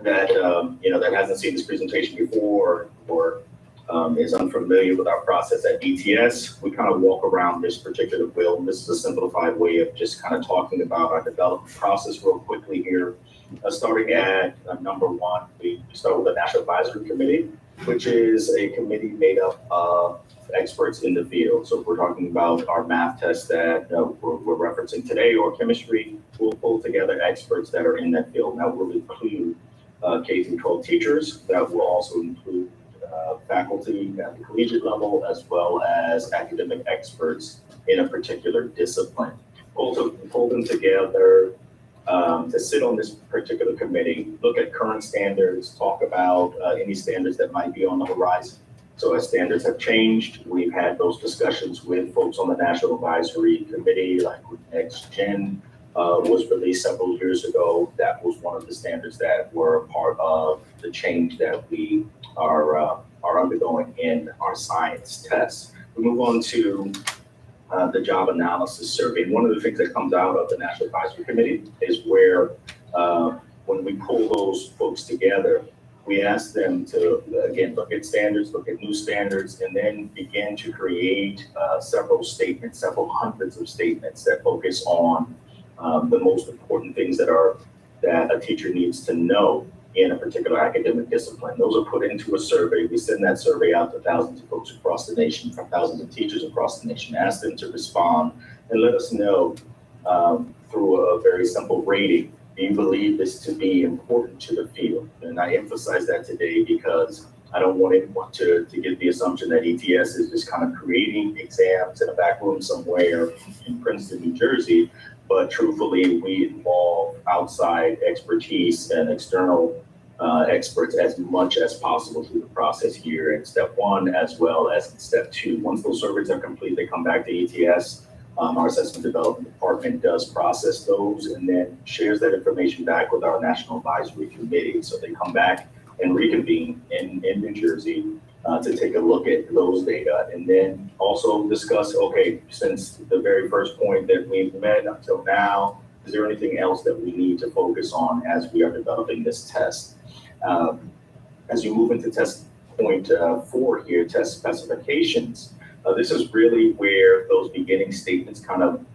that that hasn't seen this presentation before or is unfamiliar with our process at ETS, we kind of walk around this particular wheel. This is a simplified way of just kind of talking about our development process real quickly here. Starting at number one, we start with the National Advisory Committee, which is a committee made up of experts in the field. So if we're talking about our math test that we're referencing today, or chemistry, we'll pull together experts that are in that field. That will include K-12 teachers. That will also include faculty at the collegiate level, as well as academic experts in a particular discipline. Pull them together to sit on this particular committee, look at current standards, talk about any standards that might be on the horizon. So as standards have changed, we've had those discussions with folks on the National Advisory Committee, like with Next Gen was released several years ago. That was one of the standards that were part of the change that we are undergoing in our science tests. We move on to the job analysis survey. And one of the things that comes out of the National Advisory Committee is where when we pull those folks together, we ask them to, again, look at standards, look at new standards, and then begin to create several statements, several hundreds of statements that focus on the most important things that a teacher needs to know in a particular academic discipline. Those are put into a survey. We send that survey out to thousands of folks across the nation, from thousands of teachers across the nation, ask them to respond and let us know through a very simple rating, do you believe this to be important to the field? And I emphasize that today because I don't want anyone to get the assumption that ETS is just kind of creating exams in a back room somewhere in Princeton, New Jersey. But truthfully, we involve outside expertise and external experts as much as possible through the process here in step one, as well as in step two. Once those surveys are complete, they come back to ETS. Our assessment development department does process those and then shares that information back with our National Advisory Committee. So they come back and reconvene in New Jersey to take a look at those data, and then also discuss, okay, since the very first point that we've met until now, is there anything else that we need to focus on as we are developing this test? As you move into test point 4 here, test specifications, this is really where those beginning statements kind of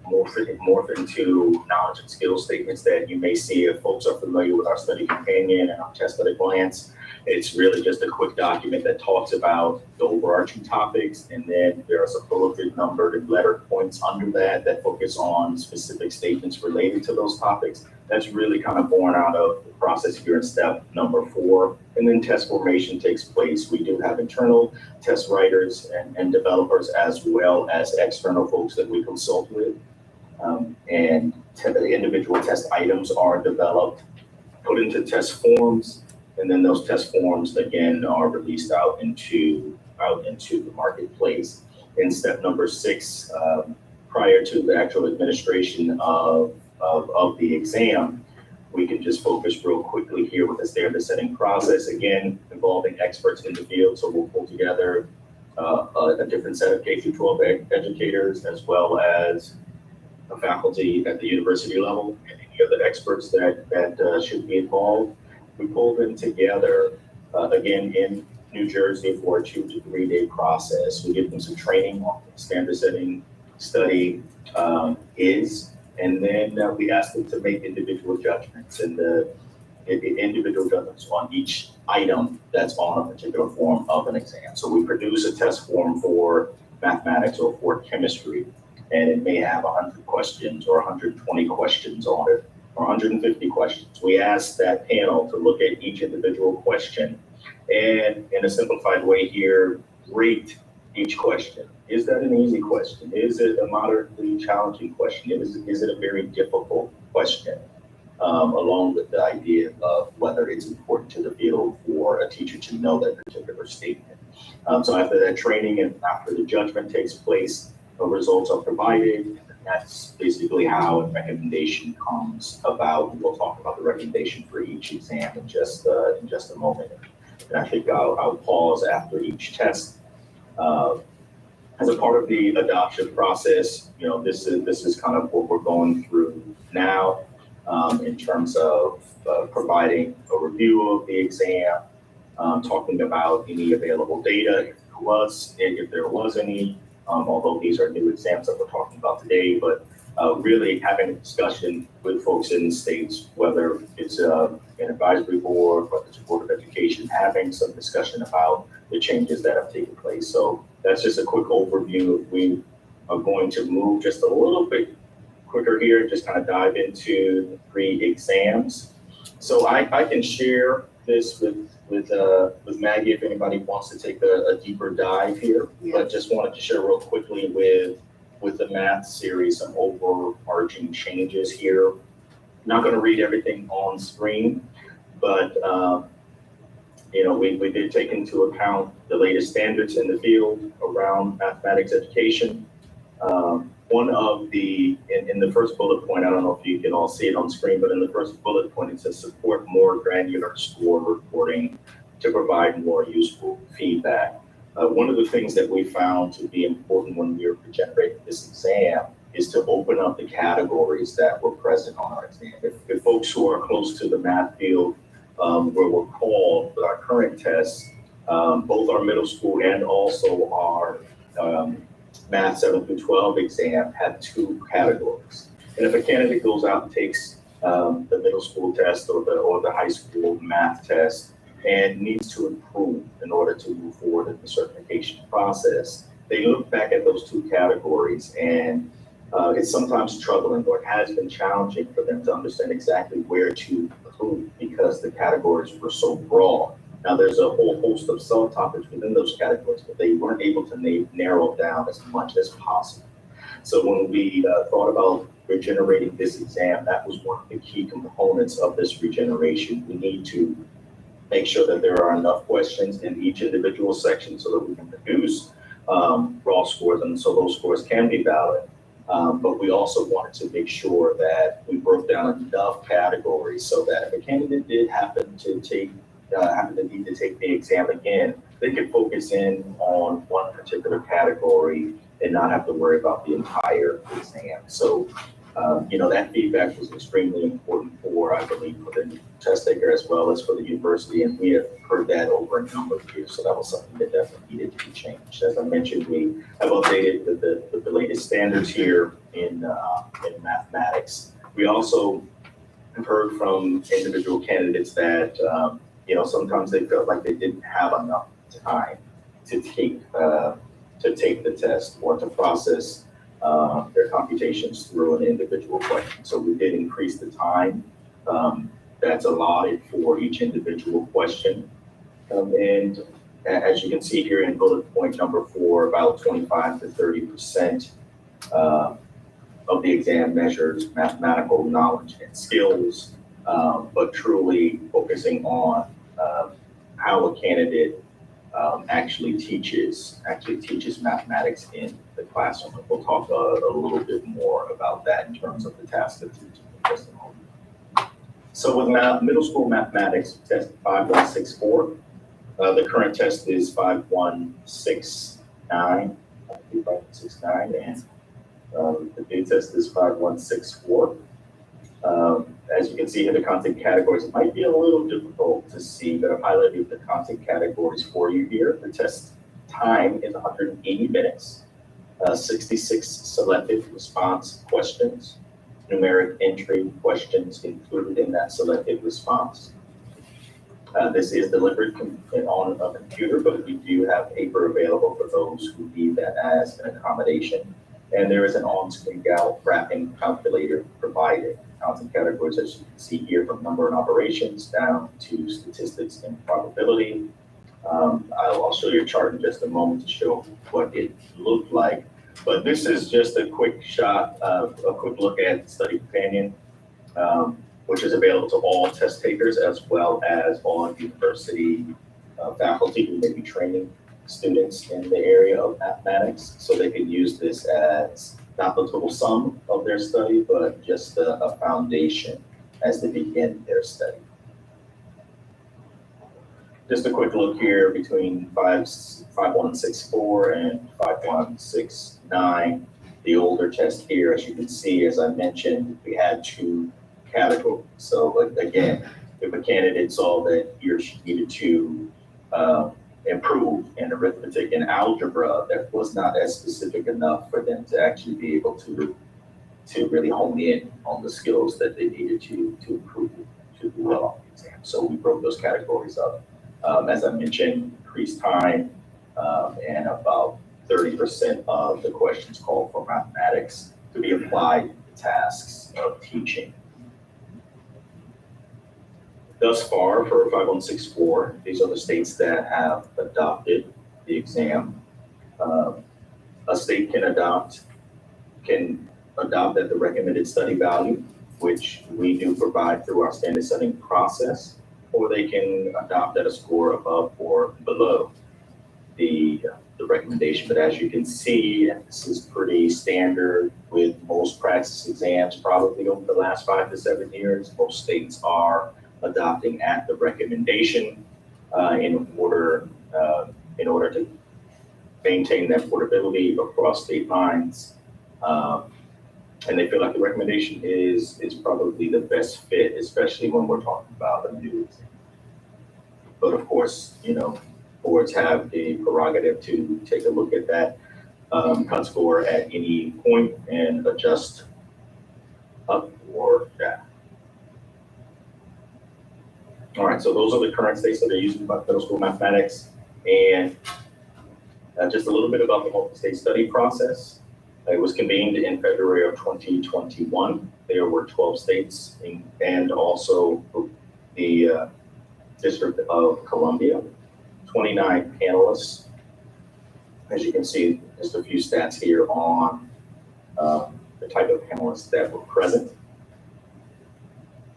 morph into knowledge and skill statements that you may see if folks are familiar with our study companion and our test at a glance. It's really just a quick document that talks about the overarching topics, and then there are some bulleted, numbered, and lettered points under that focus on specific statements related to those topics. That's really kind of born out of the process here in step number 4. And then test formation takes place. We do have internal test writers and developers, as well as external folks that we consult with. And the individual test items are developed, put into test forms, and then those test forms again are released out into the marketplace. In step number 6, prior to the actual administration of the exam, we can just focus real quickly here with the standard setting process, again involving experts in the field. So we'll pull together a different set of K-12 educators, as well as a faculty at the university level and any other experts that should be involved. We pull them together again in New Jersey for a 2 to 3 day process. We give them some training on what the standard setting study is, and then we ask them to make individual judgments and individual judgments on each item that's on a particular form of an exam. So we produce a test form for mathematics or for chemistry, and it may have 100 questions or 120 questions on it, or 150 questions. We ask that panel to look at each individual question and, in a simplified way here, rate each question. Is that an easy question? Is it a moderately challenging question? Is it a very difficult question? Along with the idea of whether it's important to the field for a teacher to know that particular statement. So after that training and after the judgment takes place, the results are provided. And that's basically how a recommendation comes about. We'll talk about the recommendation for each exam in just a moment. And I think I'll pause after each test. As a part of the adoption process, this is kind of what we're going through now in terms of providing a review of the exam, talking about any available data, if there was any, although these are new exams that we're talking about today, but really having a discussion with folks in the states, whether it's an advisory board, whether it's a board of education, having some discussion about the changes that have taken place. So that's just a quick overview. We are going to move just a little bit quicker here and just kind of dive into 3 exams. So I can share this with Maggie if anybody wants to take a deeper dive here, but just wanted to share real quickly with the math series some overarching changes here. Not going to read everything on screen, but we did take into account the latest standards in the field around mathematics education. One of in the first bullet point, I don't know if you can all see it on screen, but in the first bullet point, it says support more granular score reporting to provide more useful feedback. One of the things that we found to be important when we were generating this exam is to open up the categories that were present on our exam. If folks who are close to the math field will recall with our current tests, both our middle school and also our Math 7 through 12 exam had 2 categories. And if a candidate goes out and takes the middle school test or the high school math test and needs to improve in order to move forward in the certification process, they look back at those 2 categories, and it's sometimes troubling, or it has been challenging for them to understand exactly where to improve because the categories were so broad. Now, there's a whole host of subtopics within those categories, but they weren't able to narrow down as much as possible. So when we thought about regenerating this exam, that was one of the key components of this regeneration. We need to make sure that there are enough questions in each individual section so that we can produce raw scores, and so those scores can be valid. But we also wanted to make sure that we broke down enough categories so that if a candidate did happen to need to take the exam again, they could focus in on one particular category and not have to worry about the entire exam. So, that feedback was extremely important I believe, for the test taker as well as for the university, and we have heard that over a number of years, so that was something that definitely needed to be changed. As I mentioned, we have updated the latest standards here in mathematics. We also have heard from individual candidates that sometimes they felt like they didn't have enough time to take the test or to process their computations through an individual question. So we did increase the time that's allotted for each individual question. And as you can see here in bullet point number 4, about 25 to 30% of the exam measures mathematical knowledge and skills, but truly focusing on how a candidate actually teaches mathematics in the classroom. We'll talk a little bit more about that in terms of the task of teaching in just a moment. So with middle school mathematics, test 5164. The current test is 5169. And the new test is 5164. As you can see here, the content categories might be a little difficult to see, but I've highlighted the content categories for you here. The test time is 180 minutes, 66 selected response questions, numeric entry questions included in that selected response. This is delivered on a computer, but we do have paper available for those who need that as an accommodation. And there is an on-screen graphing calculator provided. Content categories, as you can see here, from number and operations down to statistics and probability. I'll show you a chart in just a moment to show what it looked like. But this is just a quick shot, a quick look at Study Companion, which is available to all test takers as well as all university faculty who may be training students in the area of mathematics. So they can use this as not the total sum of their study, but just a foundation as they begin their study. Just a quick look here between 5164 and 5169. The older test here, as you can see, as I mentioned, we had 2 categories. So again, if a candidate saw that he or she needed to improve in arithmetic and algebra, that was not as specific enough for them to actually be able to really hone in on the skills that they needed to improve to do well on the exam. So we broke those categories up. As I mentioned, increased time, and about 30% of the questions called for mathematics to be applied in the tasks of teaching. Thus far, for 5164, these are the states that have adopted the exam. A state can adopt at the recommended study value which we do provide through our standard setting process, or they can adopt at a score above or below the recommendation. But as you can see, this is pretty standard with most practice exams probably over the last 5 to 7 years. Most states are adopting at the recommendation in order to maintain that portability across state lines. And they feel like the recommendation is probably the best fit, especially when we're talking about a new exam. But of course, boards have the prerogative to take a look at that cut score at any point and adjust up or down. All right, so those are the current states that are using middle school mathematics. And just a little bit about the multi-state study process. It was convened in February of 2021. There were 12 states and also the District of Columbia, 29 panelists. As you can see, just a few stats here on the type of panelists that were present.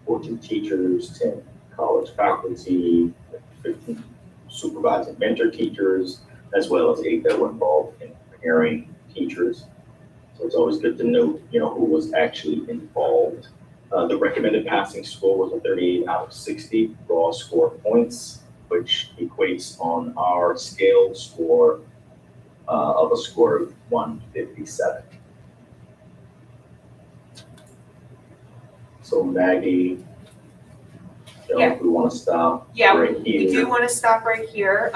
14 teachers, 10 college faculty, 15 supervising mentor teachers, as well as 8 that were involved in preparing teachers. So it's always good to note, who was actually involved. The recommended passing score was a 38 out of 60 raw score points, which equates on our scale score of a score of 157. So Maggie, if we want to stop right here. We do want to stop right here.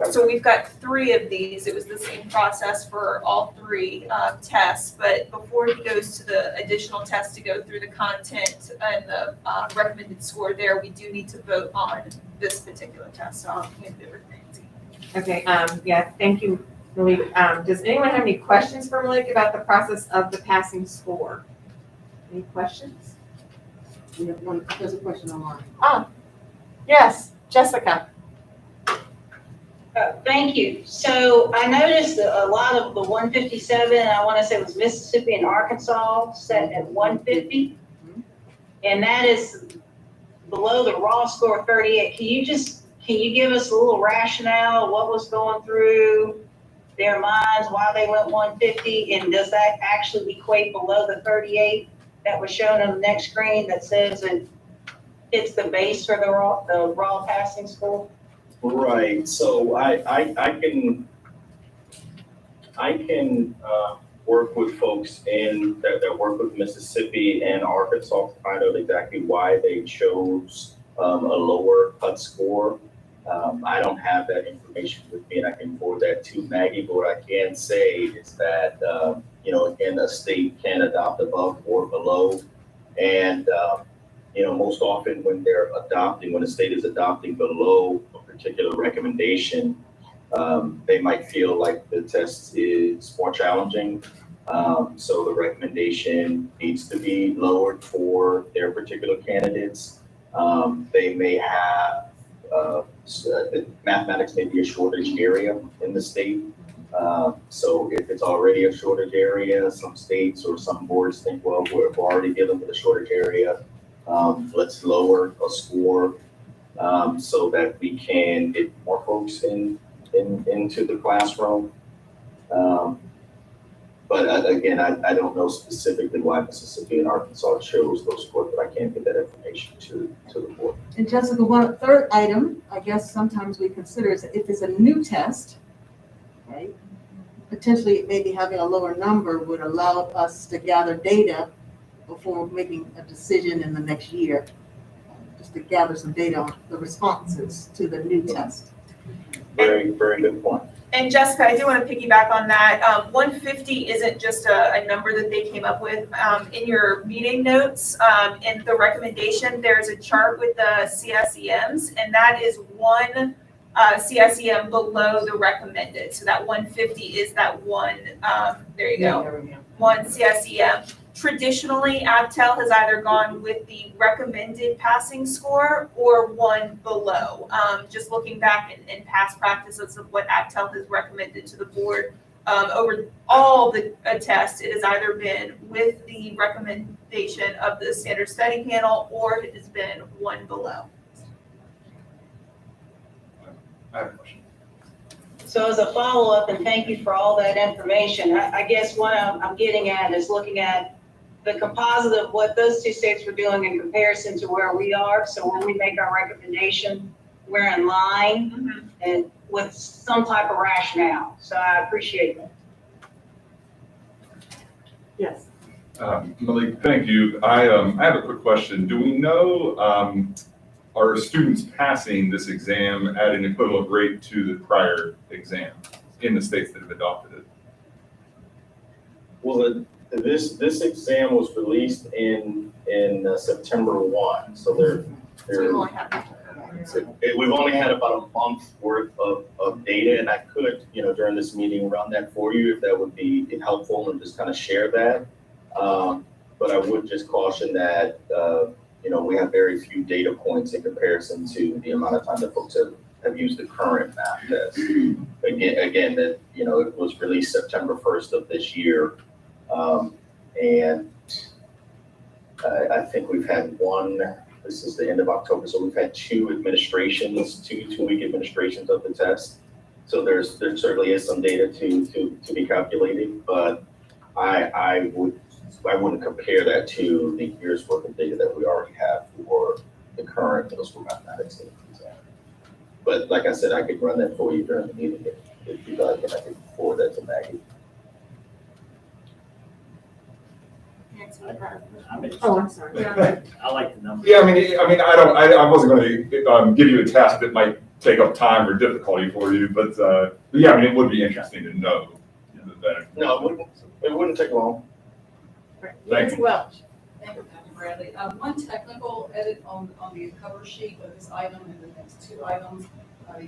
So we've got 3 of these. It was the same process for all 3 tests, but before he goes to the additional test to go through the content and the recommended score there, we do need to vote on this particular test. So I'll hand it over to Nancy. Okay, thank you, Malik. Does anyone have any questions for Malik about the process of the passing score? Any questions? We have one, there's a question online. Yes, Jessica. Thank you. So I noticed a lot of the 157, I want to say it was Mississippi and Arkansas set at 150. And that is below the raw score of 38. Can you give us a little rationale, what was going through their minds, why they went 150? And does that actually equate below the 38 that was shown on the next screen that says it's the base for the raw passing score? Right. So I can work with folks that work with Mississippi and Arkansas to find out exactly why they chose a lower cut score. I don't have that information with me, and I can forward that to Maggie. But what I can say is that again, a state can adopt above or below, and most often when when a state is adopting below a particular recommendation, they might feel like the test is more challenging. So the recommendation needs to be lowered for their particular candidates. They may have mathematics may be a shortage area in the state. So if it's already a shortage area, some states or some boards think, well, we're already dealing with a shortage area. Let's lower a score so that we can get more folks into the classroom. But again, I don't know specifically why Mississippi and Arkansas chose those scores, but I can't get that information to the board. And Jessica, one third item, I guess sometimes we consider is if it's a new test, right? Potentially maybe having a lower number would allow us to gather data before making a decision in the next year, just to gather some data on the responses to the new test. Very, very good point. And Jessica, I do want to piggyback on that. 150 isn't just a number that they came up with. In your meeting notes, in the recommendation, there's a chart with the CSEMs, and that is one CSEM below the recommended. So that 150 is that one, there you go, one CSEM. Traditionally, ABTEL has either gone with the recommended passing score or one below. Just looking back in past practices of what ABTEL has recommended to the board, over all the tests, it has either been with the recommendation of the standard study panel or it has been one below. I have a question. So as a follow-up, and thank you for all that information, I guess what I'm getting at is looking at the composite of what those two states were doing in comparison to where we are. So when we make our recommendation, we're in line and with some type of rationale. So I appreciate that. Yes. Malik, thank you. I have a quick question. Do we know, are students passing this exam at an equivalent rate to the prior exam in the states that have adopted it? Well, this exam was released in September 1, so we've only had about a month's worth of data, and I could, during this meeting, run that for you if that would be helpful and just kind of share that. But I would just caution that, we have very few data points in comparison to the amount of time that folks have used the current math test. Again, that, it was released September 1st of this year. And I think we've had this is the end of October, so we've had two two-week administrations of the test. So there certainly is some data to be calculated, but I wouldn't compare that to the year's worth of data that we already have for the current middle school mathematics exam. But like I said, I could run that for you during the meeting if you like, and I could forward that to Maggie. Oh, I'm sorry. I like the number. Yeah, I wasn't going to give you a task that might take up time or difficulty for you, but yeah, it would be interesting to know that. No, it wouldn't take long. Thank you. Welch. Thank you, Dr. Bradley. One technical edit on the cover sheet of this item and the next two items.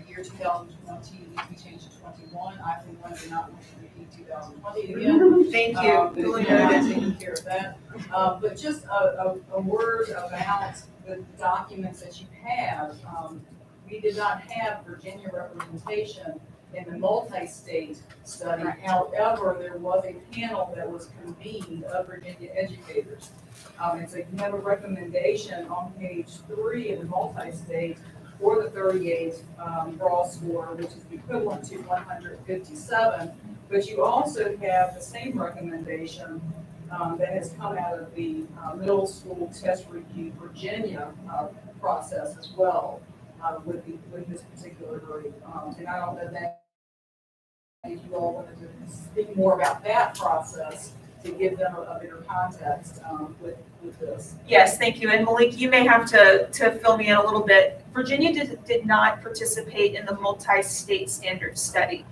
Year 2020, we changed to 21. I think one did not want to repeat 2020 again. Thank you. Really taking care of that. But just a word about the documents that you have. We did not have Virginia representation in the multi-state study. However, there was a panel that was convened of Virginia educators. And so you have a recommendation on page 3 of the multi-state for the 38 raw score, which is equivalent to 157. But you also have the same recommendation that has come out of the middle school test review Virginia process as well with this particular group. And I don't know that if you all wanted to speak more about that process to give them a bigger context with this. Yes, thank you. And Malik, you may have to fill me in a little bit. Virginia did not participate in the multi-state standard study.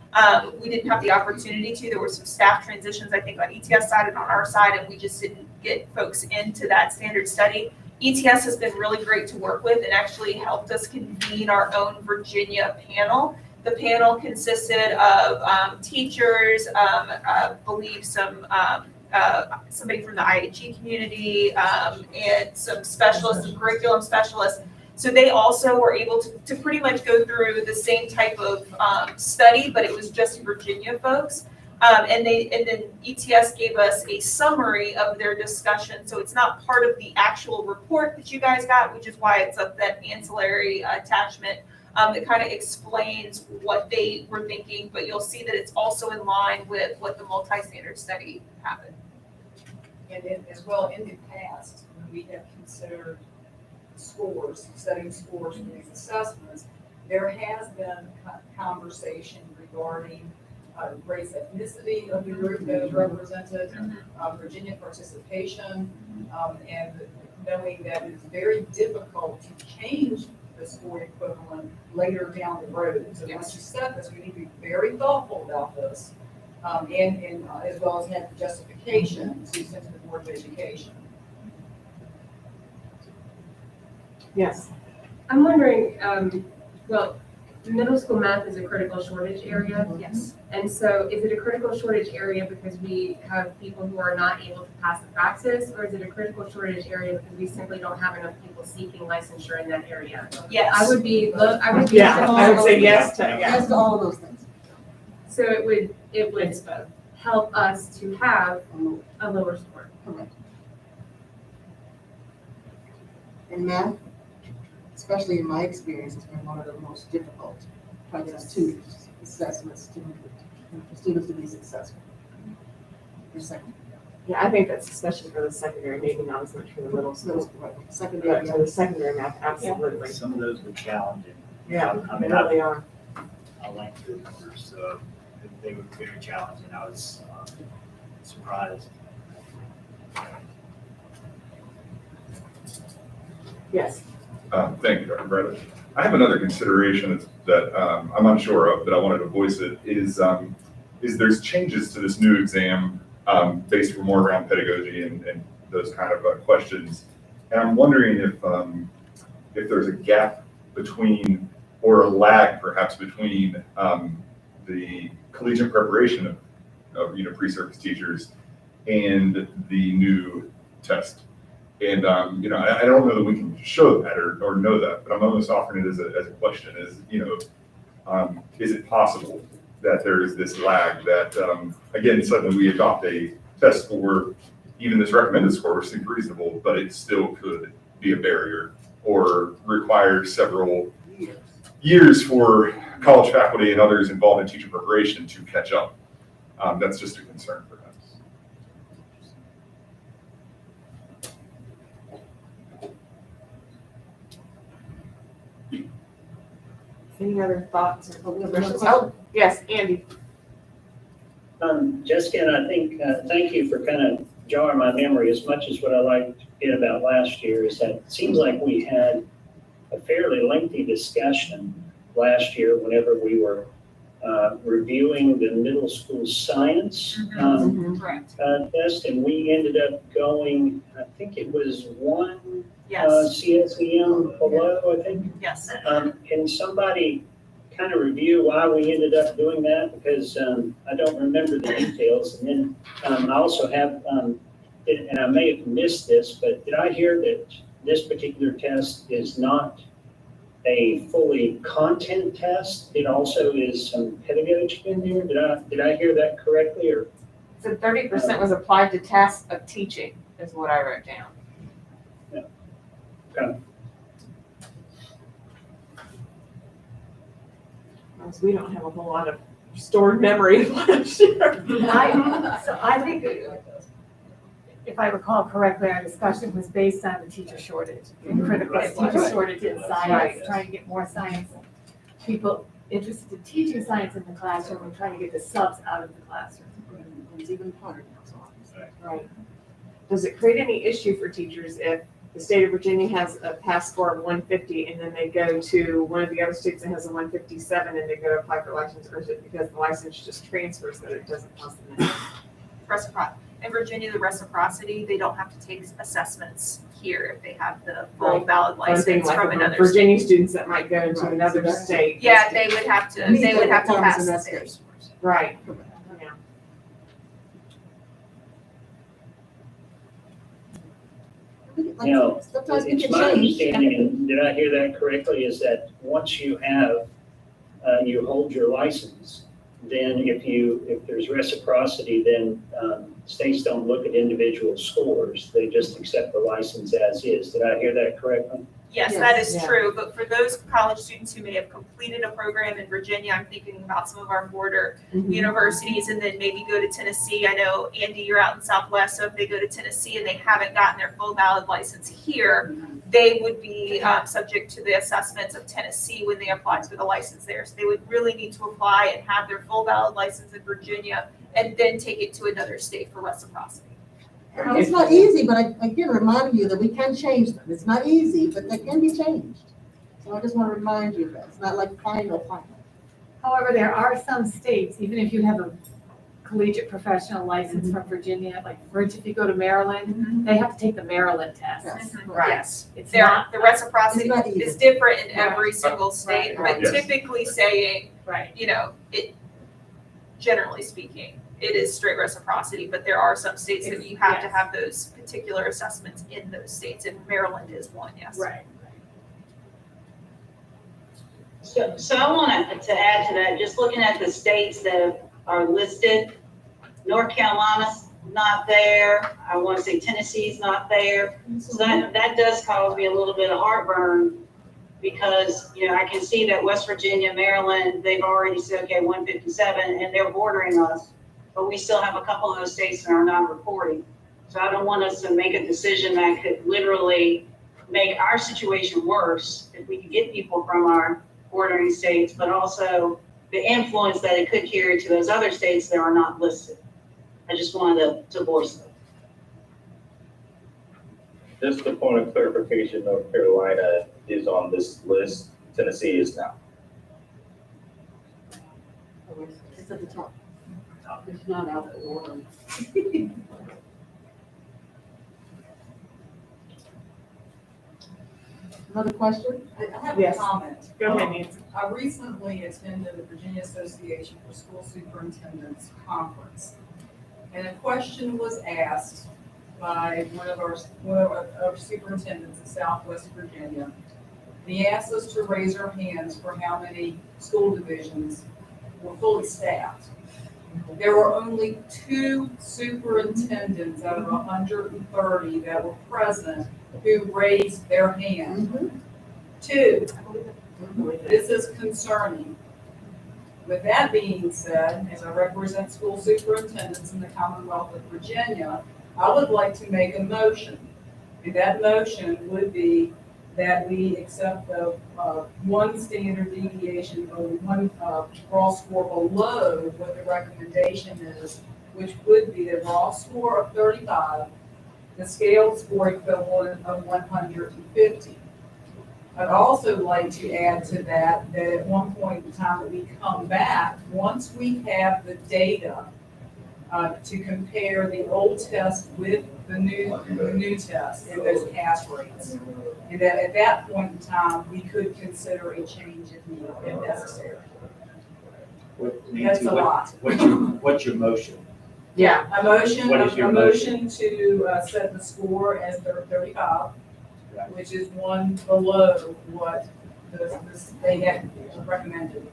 We didn't have the opportunity to. There were some staff transitions, I think, on ETS side and on our side, and we just didn't get folks into that standard study. ETS has been really great to work with and actually helped us convene our own Virginia panel. The panel consisted of teachers, I believe somebody from the IHE community, and some specialists, some curriculum specialists. So they also were able to pretty much go through the same type of study, but it was just Virginia folks. And then ETS gave us a summary of their discussion. So it's not part of the actual report that you guys got, which is why it's that ancillary attachment that kind of explains what they were thinking, but you'll see that it's also in line with what the multi-standard study happened. And as well, in the past, when we have considered scores, studying scores for these assessments, there has been conversation regarding race, ethnicity of the group that is represented, Virginia participation, and knowing that it's very difficult to change the score equivalent later down the road. So once you set this, we need to be very thoughtful about this, and as well as have the justification to send to the Board of Education. Yes. I'm wondering, well, middle school math is a critical shortage area. Yes. And so is it a critical shortage area because we have people who are not able to pass the praxis, or is it a critical shortage area because we simply don't have enough people seeking licensure in that area? Yes. I would be I would say yes to Yes to all of those things. So it would help us to have a lower score. Correct. And math, especially in my experience, has been one of the most difficult two assessments for students to be successful. Your second. Yeah, I think that's especially for the secondary, maybe not as much for the middle school. Secondary. But for the secondary math, absolutely. Some of those were challenging. Yeah, I they mean, really are. I went through the numbers, so they were very challenging. I was surprised. Yes. Thank you, Dr. Bradley. I have another consideration that I'm unsure of, but I wanted to voice it, is there's changes to this new exam based more around pedagogy and those kind of questions. And I'm wondering if there's a gap between, or a lag perhaps between the collegiate preparation of pre-service teachers and the new test. And, I don't know that we can show that or know that, but I'm almost offering it as a question is it possible that there is this lag that, again, suddenly we adopt a test score, even this recommended score seems reasonable, but it still could be a barrier or require several years for college faculty and others involved in teacher preparation to catch up. That's just a concern perhaps. Any other thoughts or questions? Oh, yes, Andy. Jessica, and I think, thank you for kind of jarring my memory. As much as what I liked it about last year is that it seems like we had a fairly lengthy discussion last year whenever we were reviewing the middle school science Correct. test, and we ended up going, I think it was one Yes. CSEM below, I think. Yes. Can somebody kind of review why we ended up doing that? Because I don't remember the details. And then I also have, and I may have missed this, but did I hear that this particular test is not a fully content test? It also is some pedagogy in there. Did I hear that correctly, or? So 30% was applied to tasks of teaching is what I wrote down. Okay. Because we don't have a whole lot of stored memory of last year. I think, if I recall correctly, our discussion was based on the teacher shortage, and critical teacher shortage in science, trying to get more science people interested in teaching science in the classroom and trying to get the subs out of the classroom. It's even harder now. Right. Does it create any issue for teachers if the state of Virginia has a pass score of 150 and then they go to one of the other states that has a 157 and they go to apply for license, or is it because the license just transfers that it doesn't cost them anything? Reciprocity. In Virginia, the reciprocity, they don't have to take assessments here if they have the full valid license Like from another Virginia state. students that might go to another state. Yeah, they would have to pass theirs. Right. Yeah. Now, Sometimes we it's can my change. understanding, and did I hear that correctly, is that once you have, you hold your license, then if there's reciprocity, then states don't look at individual scores. They just accept the license as is. Did I hear that correctly? Yes, that is true, but for those college students who may have completed a program in Virginia, I'm thinking about some of our border universities and then maybe go to Tennessee. I know, Andy, you're out in Southwest, so if they go to Tennessee and they haven't gotten their full valid license here, they would be subject to the assessments of Tennessee when they apply for the license there. So they would really need to apply and have their full valid license in Virginia and then take it to another state for reciprocity. It's not easy, but I again remind you that we can change them. It's not easy, but they can be changed. So I just want to remind you that it's not like final. However, there are some states, even if you have a collegiate professional license from Virginia, like if you go to Maryland, they have to take the Maryland test. Right. Yes, It's there, not, the reciprocity It's not easy. is different in every single state, Right. but typically saying, right. it, generally speaking, it is straight reciprocity, but there are some states that you have to have those particular assessments in those states, and Maryland is one, yes. Right. So I want to add to that, just looking at the states that are listed, North Carolina's not there. I want to say Tennessee's not there. So that does cause me a little bit of heartburn because, you know, I can see that West Virginia, Maryland, they've already said, okay, 157, and they're bordering us. But we still have a couple of those states that are not reporting. So I don't want us to make a decision that could literally make our situation worse if we could get people from our bordering states, but also the influence that it could carry to those other states that are not listed. I just wanted to voice that. Just a point of clarification, North Carolina is on this list, Tennessee is not. It's at the top. It's not out of order. Another question? I have a Yes. comment. Go ahead, Nancy. I recently attended the Virginia Association for School Superintendents Conference. And a question was asked by one of our superintendents in Southwest Virginia. And he asked us to raise our hands for how many school divisions were fully staffed. There were only 2 superintendents out of 130 that were present who raised their hand. 2. This is concerning. With that being said, as I represent school superintendents in the Commonwealth of Virginia, I would like to make a motion. And that motion would be that we accept the 1 standard deviation or 1 raw score below what the recommendation is, which would be the raw score of 35, the scaled score equivalent of 150. I'd also like to add to that at one point in time that we come back, once we have the data to compare the old test with the new test and those pass rates. And that at that point in time, we could consider a change if necessary. That's a lot. What's your motion? Yeah. A motion, What is your a motion to set the score as 35, which is 1 below what they had recommended.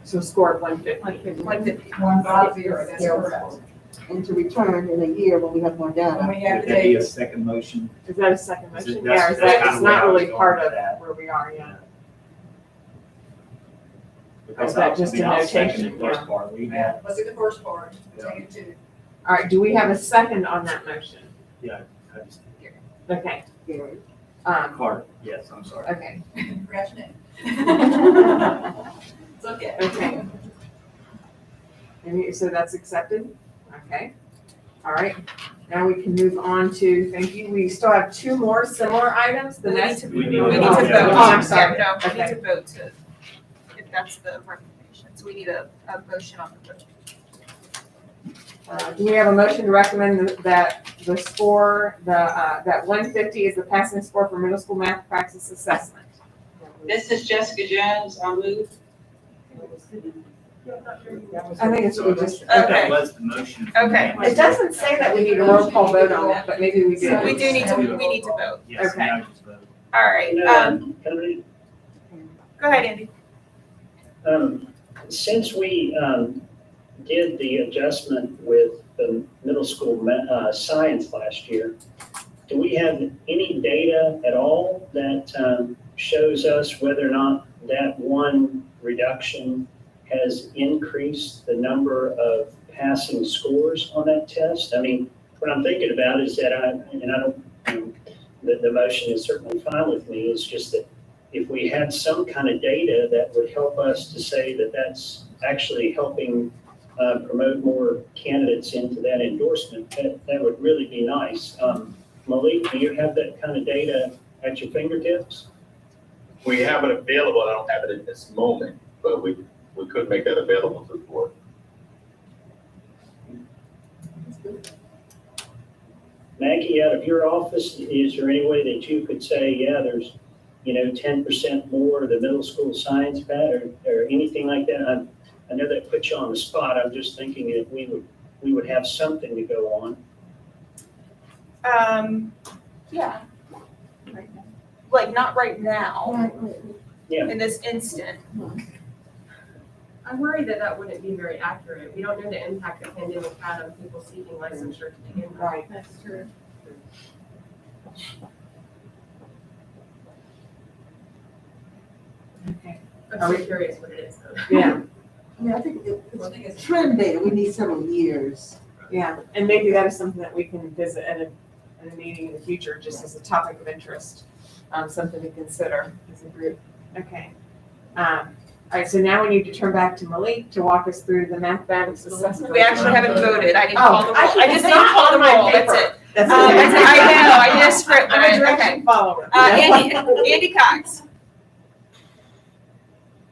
So score of 150. 150, 150, that's correct. And to return in a year when we have more data. When we have Would the that be a data. second motion? Is that a second Is motion? it- Yeah, that's- is that's that, kind it's of where not I was really going part with of that. where we are, yeah. Because Is that I just mean, a I'll second notation? the first Yeah. part. We Yeah, have, let's do the first part, Yeah. take it to. All right, do we have a second on that motion? yeah, I just, Okay. Gary. Clark, yes, I'm sorry. Okay. Forgot your name. It's okay. Okay. So that's accepted? Okay. All right. Now we can move on to, thank you. We still have 2 more similar items. The next. We need Oh, to I'm vote. sorry. Yeah, no, we need Okay. to vote to, if that's the recommendation. So we need a motion on the vote. Do we have a motion to recommend that the score, that 150 is the passing score for middle school math practice assessment? This is Jessica Jones, I move. I think it's what we just, That okay. was the motion. Okay. It doesn't say that we need a roll call vote on it, but maybe we do. We do need to, we need to vote. Yes, Okay. now just vote. All right, Can I go ahead, Andy. Since we did the adjustment with the middle school science last year, do we have any data at all that shows us whether or not that one reduction has increased the number of passing scores on that test? I mean, what I'm thinking about is that the motion is certainly fine with me, it's just that if we had some kind of data that would help us to say that that's actually helping promote more candidates into that endorsement, that would really be nice. Malik, do you have that kind of data at your fingertips? We have it available, I don't have it at this moment, but we could make that available to the board. Maggie, out of your office, is there any way that you could say, yeah, there's, 10% more of the middle school science or anything like that? I know that puts you on the spot. I'm just thinking if we would have something to go on. Yeah. Like, not right now. Yeah. in this instant. I worry that that wouldn't be very accurate. We don't know the impact the pandemic had on people seeking licensure to begin with. Right. That's true. Okay. I'm so curious what it is though. Yeah, I mean, I think it's trend data, we need several years. yeah, and maybe that is something that we can visit at a meeting in the future, just as a topic of interest, something to consider as a group. Okay. All right, so now we need to turn back to Malik to walk us through the mathematics assessment. We actually haven't voted. I didn't Oh, call the roll. I actually, just they didn't have call the on my roll. That's paper. it. That's I okay. know, I did a script, but I'm a okay. direction follower. Andy Cox.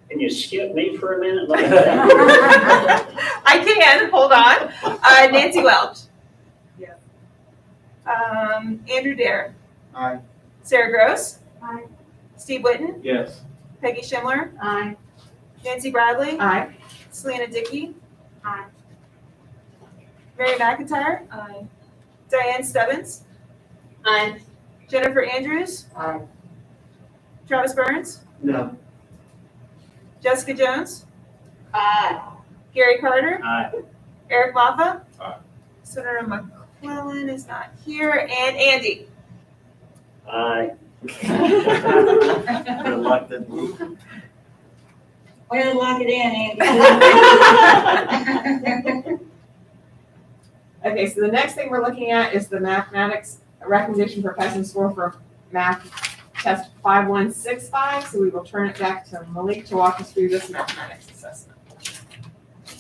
Can you skip me for a minute? I can, hold on. Nancy Welch. Yes. Andrew Dare. Aye. Sarah Gross. Aye. Steve Whitten. Yes. Peggy Schindler. Aye. Nancy Bradley. Aye. Selena Dickey. Aye. Mary McIntyre. Aye. Diane Stebbins. Aye. Jennifer Andrews. Aye. Travis Burns. No. Jessica Jones. Aye. Gary Carter. Aye. Eric Laffa. Aye. Senator McClellan is not here. And Andy. Aye. Reluctant. Way to lock it in, Andy. Okay, so the next thing we're looking at is the mathematics recommendation for passing score for math test 5165. So we will turn it back to Malik to walk us through this mathematics assessment.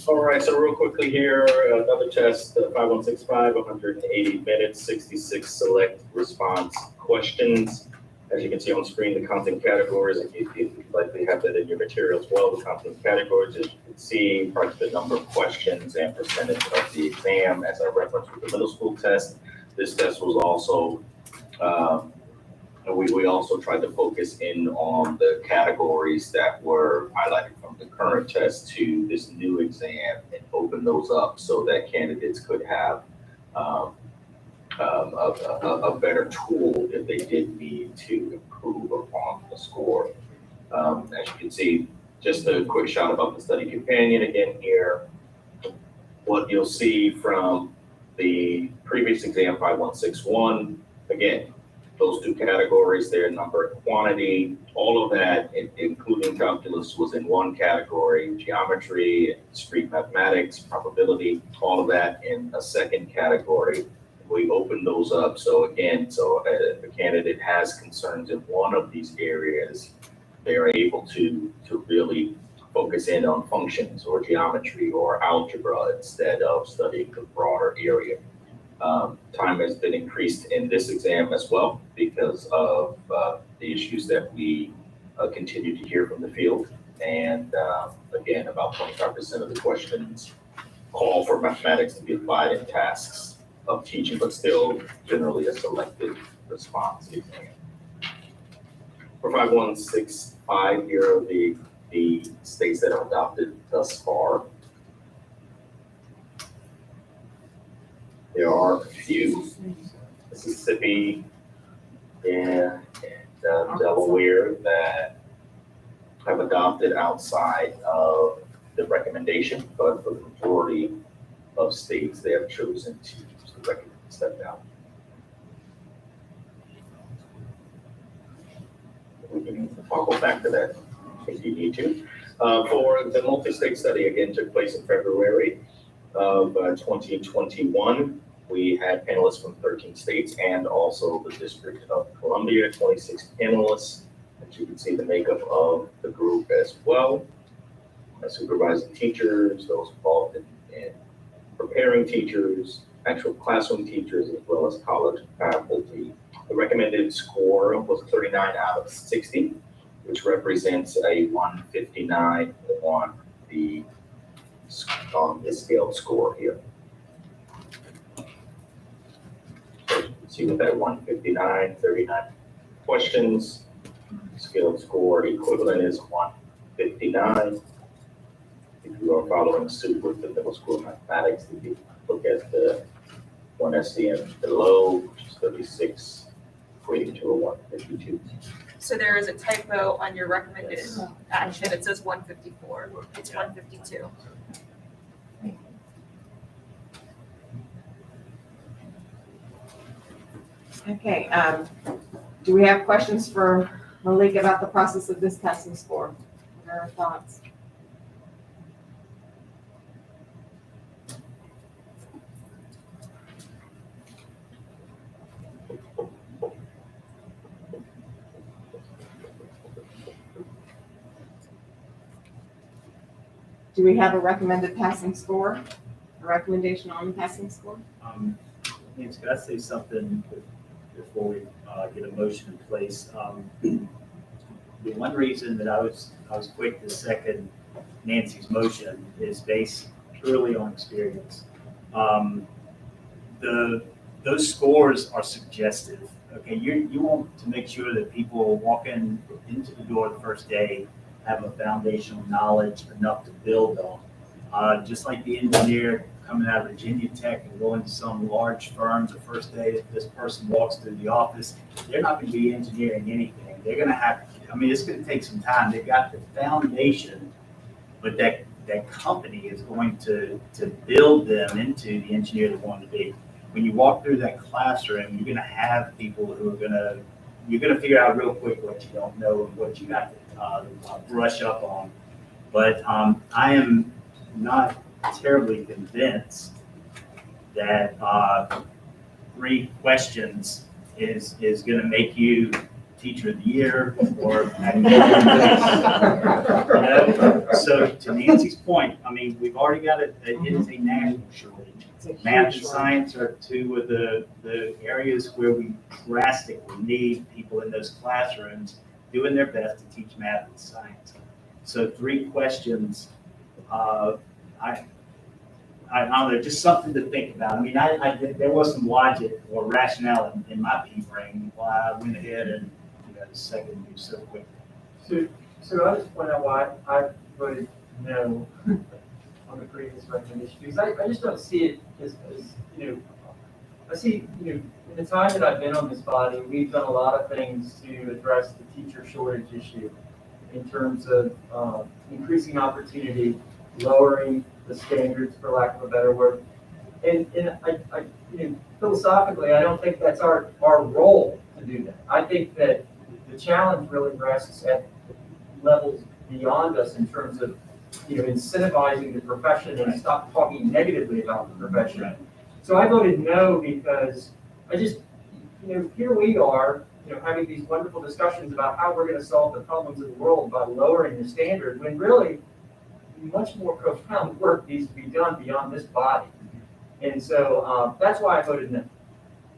All right, so real quickly here, another test, 5165, 180 minutes, 66 select response questions. As you can see on screen, the content categories, and you likely have that in your material as well, the content categories, as you can see, part of the number of questions and percentage of the exam. As I referenced with the middle school test, this test was also, we also tried to focus in on the categories that were highlighted from the current test to this new exam and open those up so that candidates could have a better tool if they did need to improve upon the score. As you can see, just a quick shot about the study companion again here. What you'll see from the previous exam 5161, again, those two categories there, number and quantity, all of that, including calculus, was in one category, geometry, discrete mathematics, probability, all of that in a second category. We opened those up. So again, if a candidate has concerns in one of these areas, they are able to really focus in on functions or geometry or algebra instead of studying the broader area. Time has been increased in this exam as well because of the issues that we continue to hear from the field. And again, about 25% of the questions call for mathematics to be applied in tasks of teaching, but still generally a selected response exam. For 5165 here are the states that have adopted thus far. There are a few, Mississippi and Delaware, that have adopted outside of the recommendation, but for the majority of states, they have chosen to recommend step down. We can I'll go back to that if you need to. For the multi-state study, again, took place in February of 2021. We had panelists from 13 states and also the District of Columbia, 26 panelists. As you can see, the makeup of the group as well. Supervising teachers, those involved in preparing teachers, actual classroom teachers, as well as college faculty. The recommended score was 39 out of 60, which represents a 159 on the scale score here. So you can see with that 159, 39 questions, scaled score equivalent is 159. If you are following suit with the middle school mathematics, if you look at the one SDM below, which is 36, equating to a 152. So there is a typo on your recommended action. It says 154. It's 152. Okay, do we have questions for Malik about the process of this passing score? What are our thoughts? Do we have a recommended passing score? A recommendation on the passing score? James, can I say something before we get a motion in place? The one reason that I was quick to second Nancy's motion is based purely on experience. Those scores are suggestive. Okay, you want to make sure that people walking into the door the first day have a foundational knowledge enough to build on. Just like the engineer coming out of Virginia Tech and going to some large firms the first day that this person walks through the office, they're not going to be engineering anything. They're going to have, I mean, it's going to take some time. They've got the foundation, but that company is going to build them into the engineer they want to be. When you walk through that classroom, you're going to have people who are you're going to figure out real quick what you don't know and what you got to brush up on. But I am not terribly convinced that 3 questions is going to make you teacher of the year or So to Nancy's point, I mean, we've already got it is a national shortage. Math and science are 2 of the areas where we drastically need people in those classrooms doing their best to teach math and science. So 3 questions, I don't know, just something to think about. I mean, there was some logic or rationale in my pea brain why I went ahead and second you so quick. So I just point out why I voted no on the previous recommendation, because I just don't see it as I see, in the time that I've been on this body, we've done a lot of things to address the teacher shortage issue in terms of increasing opportunity, lowering the standards, for lack of a better word. And I philosophically, I don't think that's our role to do that. I think that the challenge really rests at levels beyond us in terms of, incentivizing the profession and stop talking negatively about the profession. Right. So I voted no because I just, here we are, having these wonderful discussions about how we're going to solve the problems of the world by lowering the standard, when really much more profound work needs to be done beyond this body. And so that's why I voted no.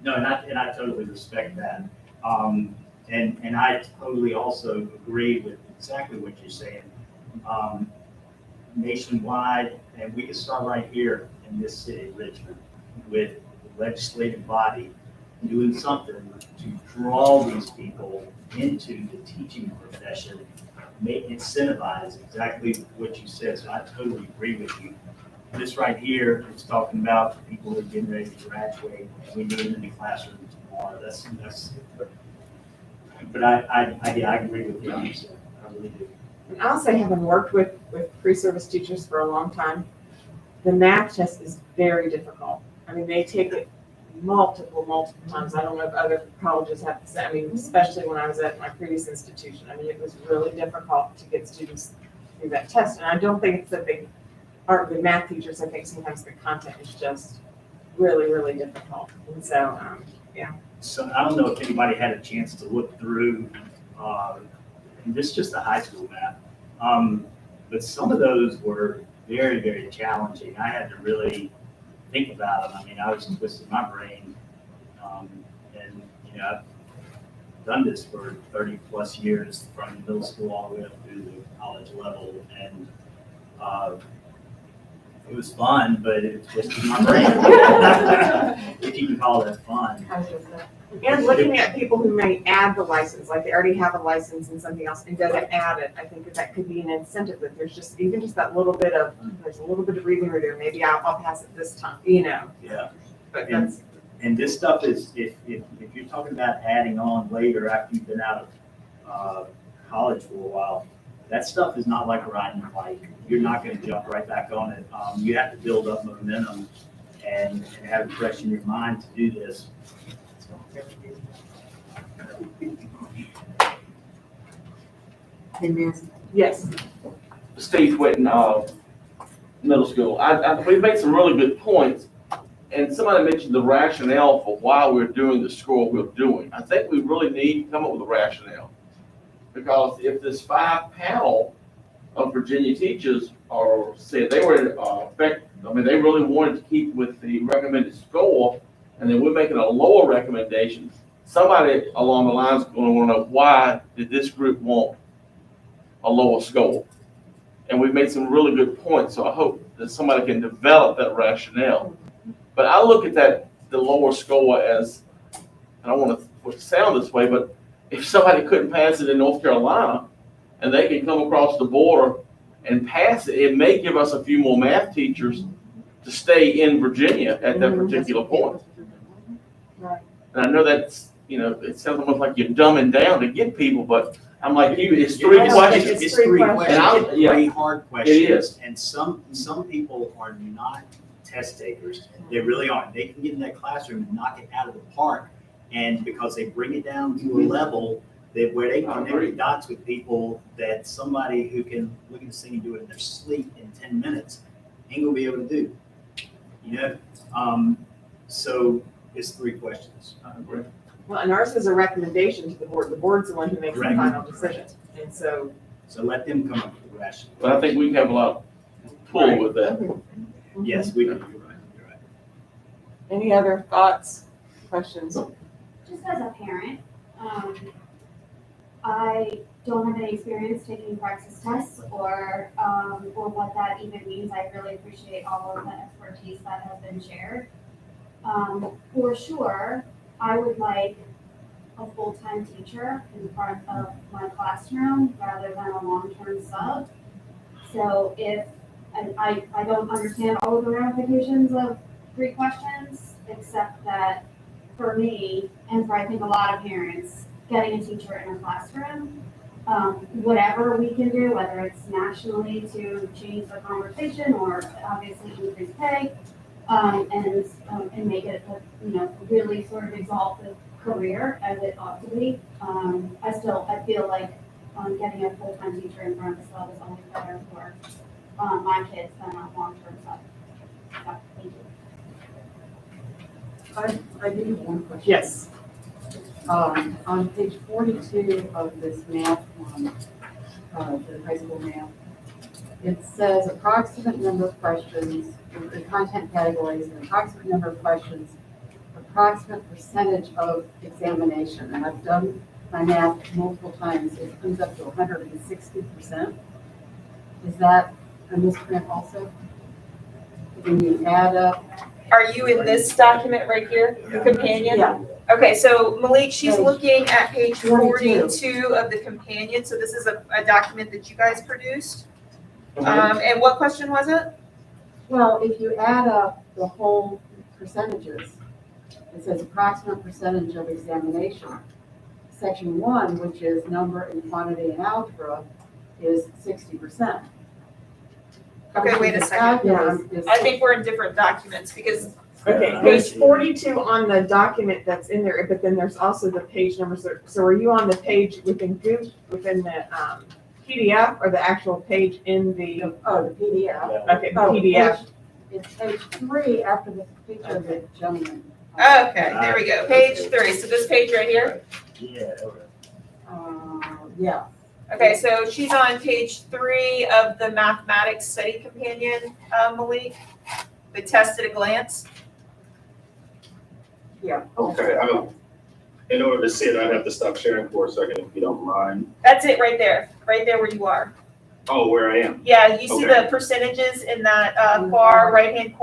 No, and I totally respect that. And I totally also agree with exactly what you're saying. Nationwide, and we can start right here in this city, Richmond, with the legislative body doing something to draw these people into the teaching profession, incentivize exactly what you said. So I totally agree with you. This right here is talking about people who are getting ready to graduate, and we need them in the classroom tomorrow. That's. But I agree with you. I really do. And I'll say, having worked with pre-service teachers for a long time, the math test is very difficult. I mean, they take it multiple times. I don't know if other colleges have the same. I mean, especially when I was at my previous institution. I mean, it was really difficult to get students through that test. And I don't think it's that they aren't good math teachers. I think sometimes the content is just really difficult. And so, yeah. So I don't know if anybody had a chance to look through, and this is just the high school math, but some of those were very challenging. I had to really think about them. I mean, I was twisting my brain, and I've done this for 30 plus years from middle school all the way up through the college level, and it was fun, but it twisted my brain. If you can call that fun. And looking at people who may add the license, like they already have a license in something else and doesn't add it, I think that could be an incentive, that there's just that little bit of, there's a little bit of breathing room there, maybe I'll pass it this time, Yeah. But and this stuff is, if you're talking about adding on later after you've been out college for a while, that stuff is not like riding a bike. You're not gonna jump right back on it. You have to build up momentum and have it fresh in your mind to do this. Yes. Steve Whitten, middle school. We've made some really good points, and somebody mentioned the rationale for why we're doing the score we're doing. I think we really need to come up with a rationale. Because if this 5 panel of Virginia teachers said they were they really wanted to keep with the recommended score, and then we're making a lower recommendation, somebody along the lines is going to want to know, why did this group want a lower score? And we've made some really good points, so I hope that somebody can develop that rationale. But I look at the lower score as, I don't want to sound this way, but if somebody couldn't pass it in North Carolina and they can come across the border and pass it, it may give us a few more math teachers to stay in Virginia at that particular point. Right. And I know that's, it sounds almost like you're dumbing down to get people, but I'm like you, it's 3 questions. It's 3 questions. It's very hard questions. It is. And some people are not test takers. They really aren't. They can get in that classroom and knock it out of the park. And because they bring it down to a level where they connect the dots with people, that somebody who can look at this thing and do it in their sleep in 10 minutes ain't gonna be able to do. So it's 3 questions. Well, and ours is a recommendation to the board. The board's the one who makes the final decision. And so. So let them come up with the rationale. But I think we have a lot of pull with that. Yes, we do. You're right. Any other thoughts, questions? Just as a parent, I don't have any experience taking praxis tests or what that even means. I really appreciate all of the expertise that has been shared. For sure, I would like a full-time teacher in front of my classroom rather than a long-term sub. So I don't understand all of the ramifications of 3 questions, except that for me, and for I think a lot of parents, getting a teacher in a classroom, whatever we can do, whether it's nationally to change the conversation or obviously increase pay, and make it a really sort of exalted career as it ought to be. I feel like getting a full-time teacher in front of the sub is always better for my kids than a long-term sub. So, thank you. I do have one question. Yes. On page 42 of this math one, the high school math, it says approximate number of questions, the content categories, and approximate number of questions, approximate percentage of examination. And I've done my math multiple times. It comes up to 160%. Is that a misprint also? When you add up. Are you in this document right here, the companion? Yeah. Okay, so Malik, she's Page looking at page 42. 42 of the companion. So this is a document that you guys produced. Mhm. And what question was it? Well, if you add up the whole percentages, it says approximate percentage of examination. Section 1, which is number and quantity and algebra, is 60%. Okay, wait a second. Calculus I think we're in different documents because. Okay, page 42 on the document that's in there, but then there's also the page numbers. So are you on the page within the PDF or the actual page in the? Oh, the PDF. Okay, the PDF. It's page 3 after the picture of the gentleman. Okay, there we go. Page 3. So this page right here. Yeah. Yeah. Okay, so she's on page 3 of the mathematics study companion, Malik. The test at a glance. Yeah. Okay, in order to see it, I'd have to stop sharing for a second if you don't mind. That's it right there where you are. Oh, where I am? Yeah, you see Okay. the percentages in that far right hand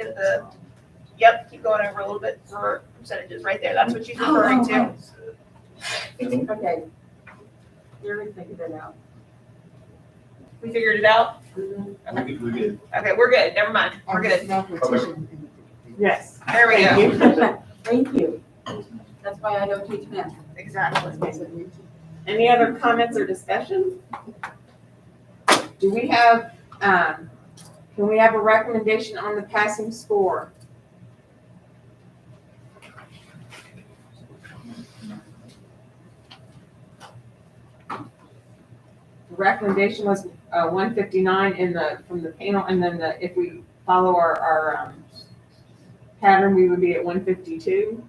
of the. Yep, keep going over a little bit for percentages right there. That's what she's referring to. Okay. Here we figured it out. We figured it out. We're good. Okay, we're good. Never mind. We're good. Yes. There we go. Thank you. That's why I don't teach math. Exactly. Any other comments or discussion? Do we have, can we have a recommendation on the passing score? The recommendation was 159 from the panel, and then if we follow our pattern, we would be at 152.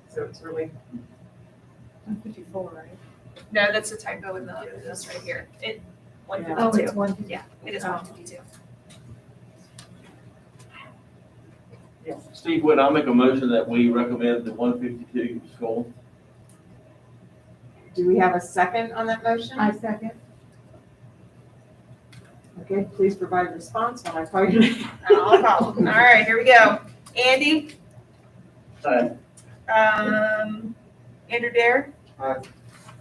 So it's really 154, right? No, that's a typo in this right here. Oh, 152. it's 1. Yeah, it is 152. Steve Wood, I'll make a motion that we recommend the 152 score. Do we have a second on that motion? I second. Okay, please provide a response when I call your name. All right, here we go. Andy? Aye. Andrew Dare? Aye.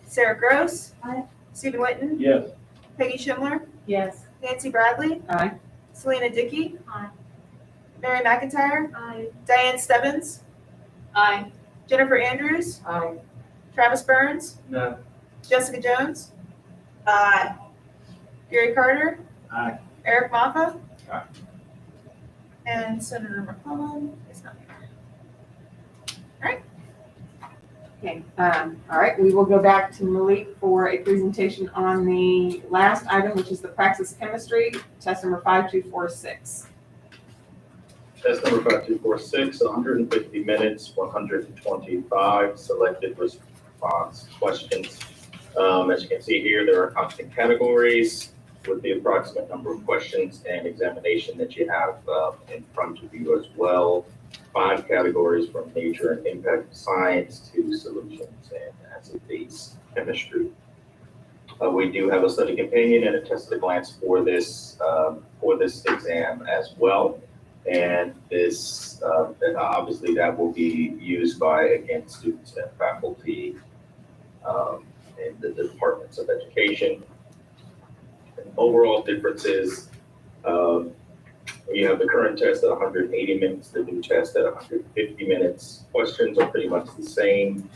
Sarah Gross? Aye. Stephen Whitten? Yes. Peggy Schindler? Yes. Nancy Bradley? Aye. Selena Dickey? Aye. Mary McIntyre? Aye. Diane Stebbins? Aye. Jennifer Andrews? Aye. Travis Burns? No. Jessica Jones? Aye. Gary Carter? Aye. Eric Moffa? Aye. And Senator McCollum is not here. Okay, all right, we will go back to Malik for a presentation on the last item, which is the praxis chemistry, test number 5246. Test number 5246, 150 minutes, 125 selected response questions. As you can see here, there are constant categories with the approximate number of questions and examination that you have in front of you as well. 5 categories from nature and impact science to solutions and acid-base chemistry. We do have a study companion and a test at a glance for this exam as well. And this, obviously that will be used by, again, students and faculty in the departments of education. And overall differences, you have the current test at 180 minutes, the new test at 150 minutes. Questions are pretty much the same,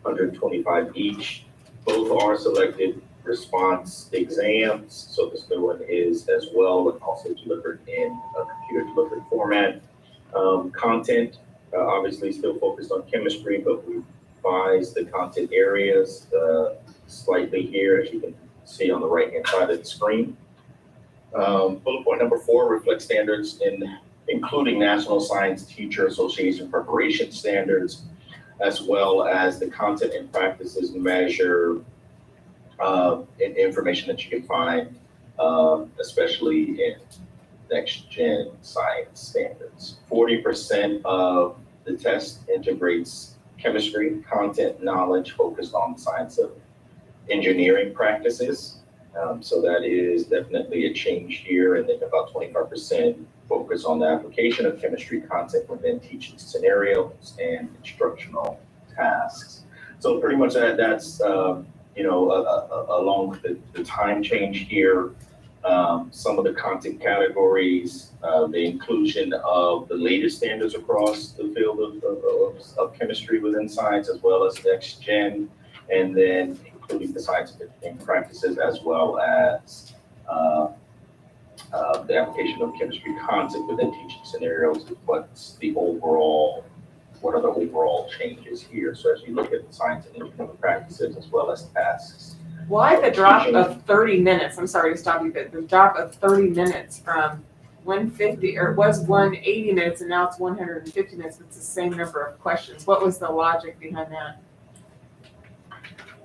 125 each. Both are selected response exams, so this new one is as well, and also delivered in a computer delivered format. Content, obviously still focused on chemistry, but we revised the content areas slightly here, as you can see on the right-hand side of the screen. Bullet point number 4 reflects standards including National Science Teacher Association preparation standards, as well as the content and practices measure information that you can find, especially in next-gen science standards. 40% of the test integrates chemistry, content, knowledge focused on the science of engineering practices. So that is definitely a change here, and then about 25% focus on the application of chemistry content within teaching scenarios and instructional tasks. So pretty much that's along with the time change here, some of the content categories, the inclusion of the latest standards across the field of chemistry within science, as well as next gen, and then including the scientific practices, as well as the application of chemistry content within teaching scenarios. What are the overall changes here? So as you look at the science and engineering practices, as well as tasks. Why the drop of 30 minutes? I'm sorry to stop you, but the drop of 30 minutes from 150, or it was 180 minutes, and now it's 150 minutes. It's the same number of questions. What was the logic behind that?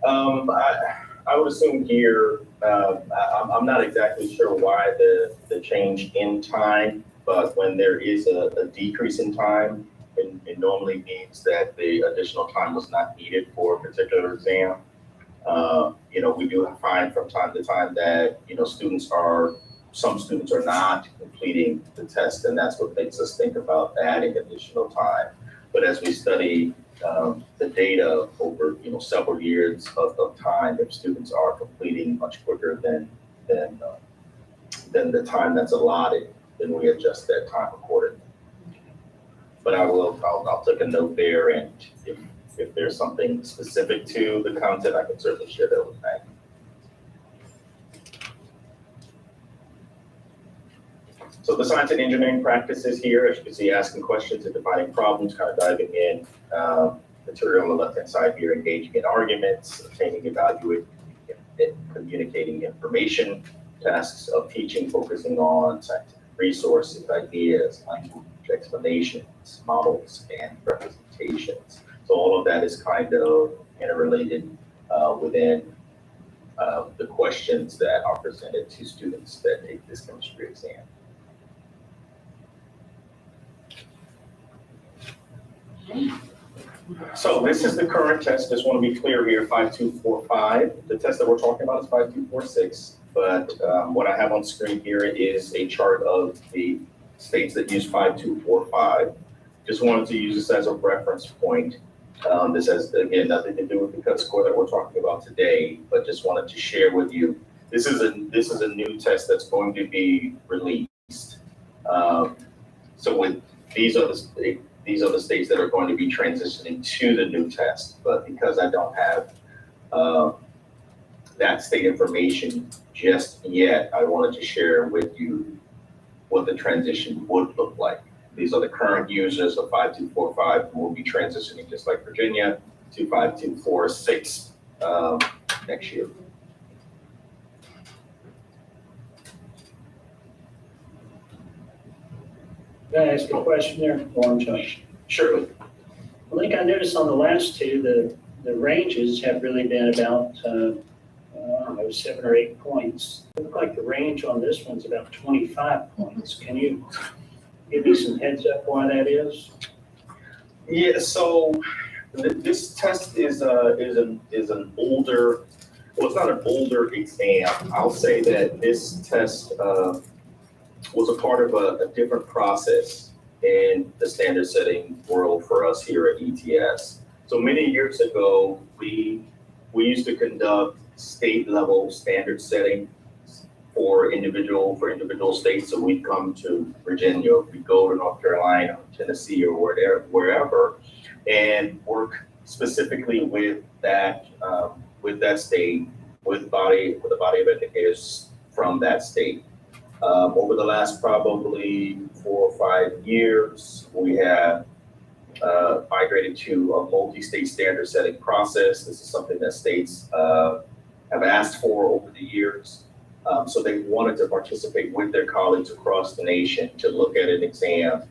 I would assume here, I'm not exactly sure why the change in time, but when there is a decrease in time, it normally means that the additional time was not needed for a particular exam. We do find from time to time that, some students are not completing the test, and that's what makes us think about adding additional time. But as we study the data over, several years of time, if students are completing much quicker than the time that's allotted, then we adjust that time accordingly. But I'll take a note there, and if If there's something specific to the content, I can certainly share that with Maggie. So the science and engineering practices here, as you can see, asking questions and defining problems, kind of diving in. Material on the left-hand side here, engaging in arguments, obtaining, evaluating, and communicating information. Tasks of teaching, focusing on scientific resources, ideas, language, explanations, models, and representations. So all of that is kind of interrelated within the questions that are presented to students that take this chemistry exam. So this is the current test. Just want to be clear here, 5245. The test that we're talking about is 5246. But what I have on screen here is a chart of the states that use 5245. Just wanted to use this as a reference point. This has, again, nothing to do with the cut score that we're talking about today, but just wanted to share with you. This is a new test that's going to be released. So with these are the states that are going to be transitioning to the new test. But because I don't have that state information just yet, I wanted to share with you what the transition would look like. These are the current users of 5245 who will be transitioning, just like Virginia, to 5246 next year. Can I ask a question there, Warren Josh? Surely. I think I noticed on the last two, the ranges have really been about, I don't know, 7 or 8 points. It looked like the range on this one's about 25 points. Can you give me some heads up why that is? Yeah, so this test is an older, well, it's not an older exam. I'll say that this test was a part of a different process in the standard setting world for us here at ETS. So many years ago, we used to conduct state level standard setting for individual states. So we'd come to Virginia, we'd go to North Carolina, Tennessee, or wherever, and work specifically with that state, with a body of educators from that state. Over the last probably 4 or 5 years, we have migrated to a multi-state standard setting process. This is something that states have asked for over the years. So they wanted to participate with their colleagues across the nation to look at an exam.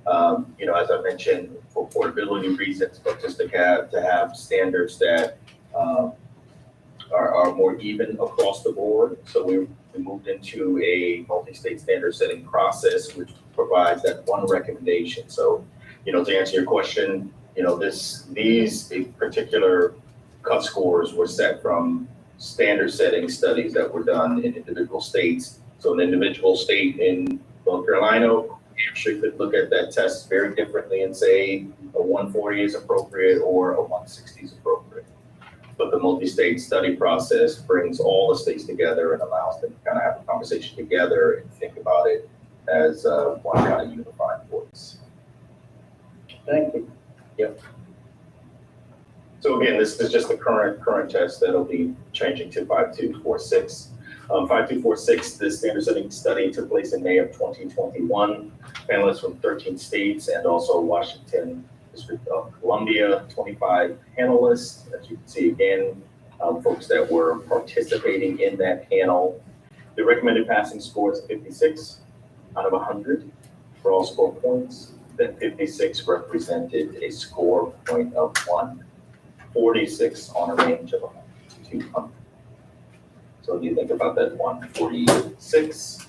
As I mentioned, for portability reasons, but just to have standards that are more even across the board. So we moved into a multi-state standard setting process, which provides that one recommendation. So, to answer your question, these particular cut scores were set from standard setting studies that were done in individual states. So an individual state in North Carolina actually could look at that test very differently and say a 140 is appropriate or a 160 is appropriate. But the multi-state study process brings all the states together and allows them to kind of have a conversation together and think about it as one kind of unified voice. Thank you. Yep. So again, this is just the current test that'll be changing to 5246. 5246, the standard setting study took place in May of 2021. Panelists from 13 states and also Washington District of Columbia, 25 panelists. As you can see again, folks that were participating in that panel. The recommended passing score is 56 out of 100 for all score points. Then 56 represented a score point of 146 on a range of 100 to 200. So if you think about that 146,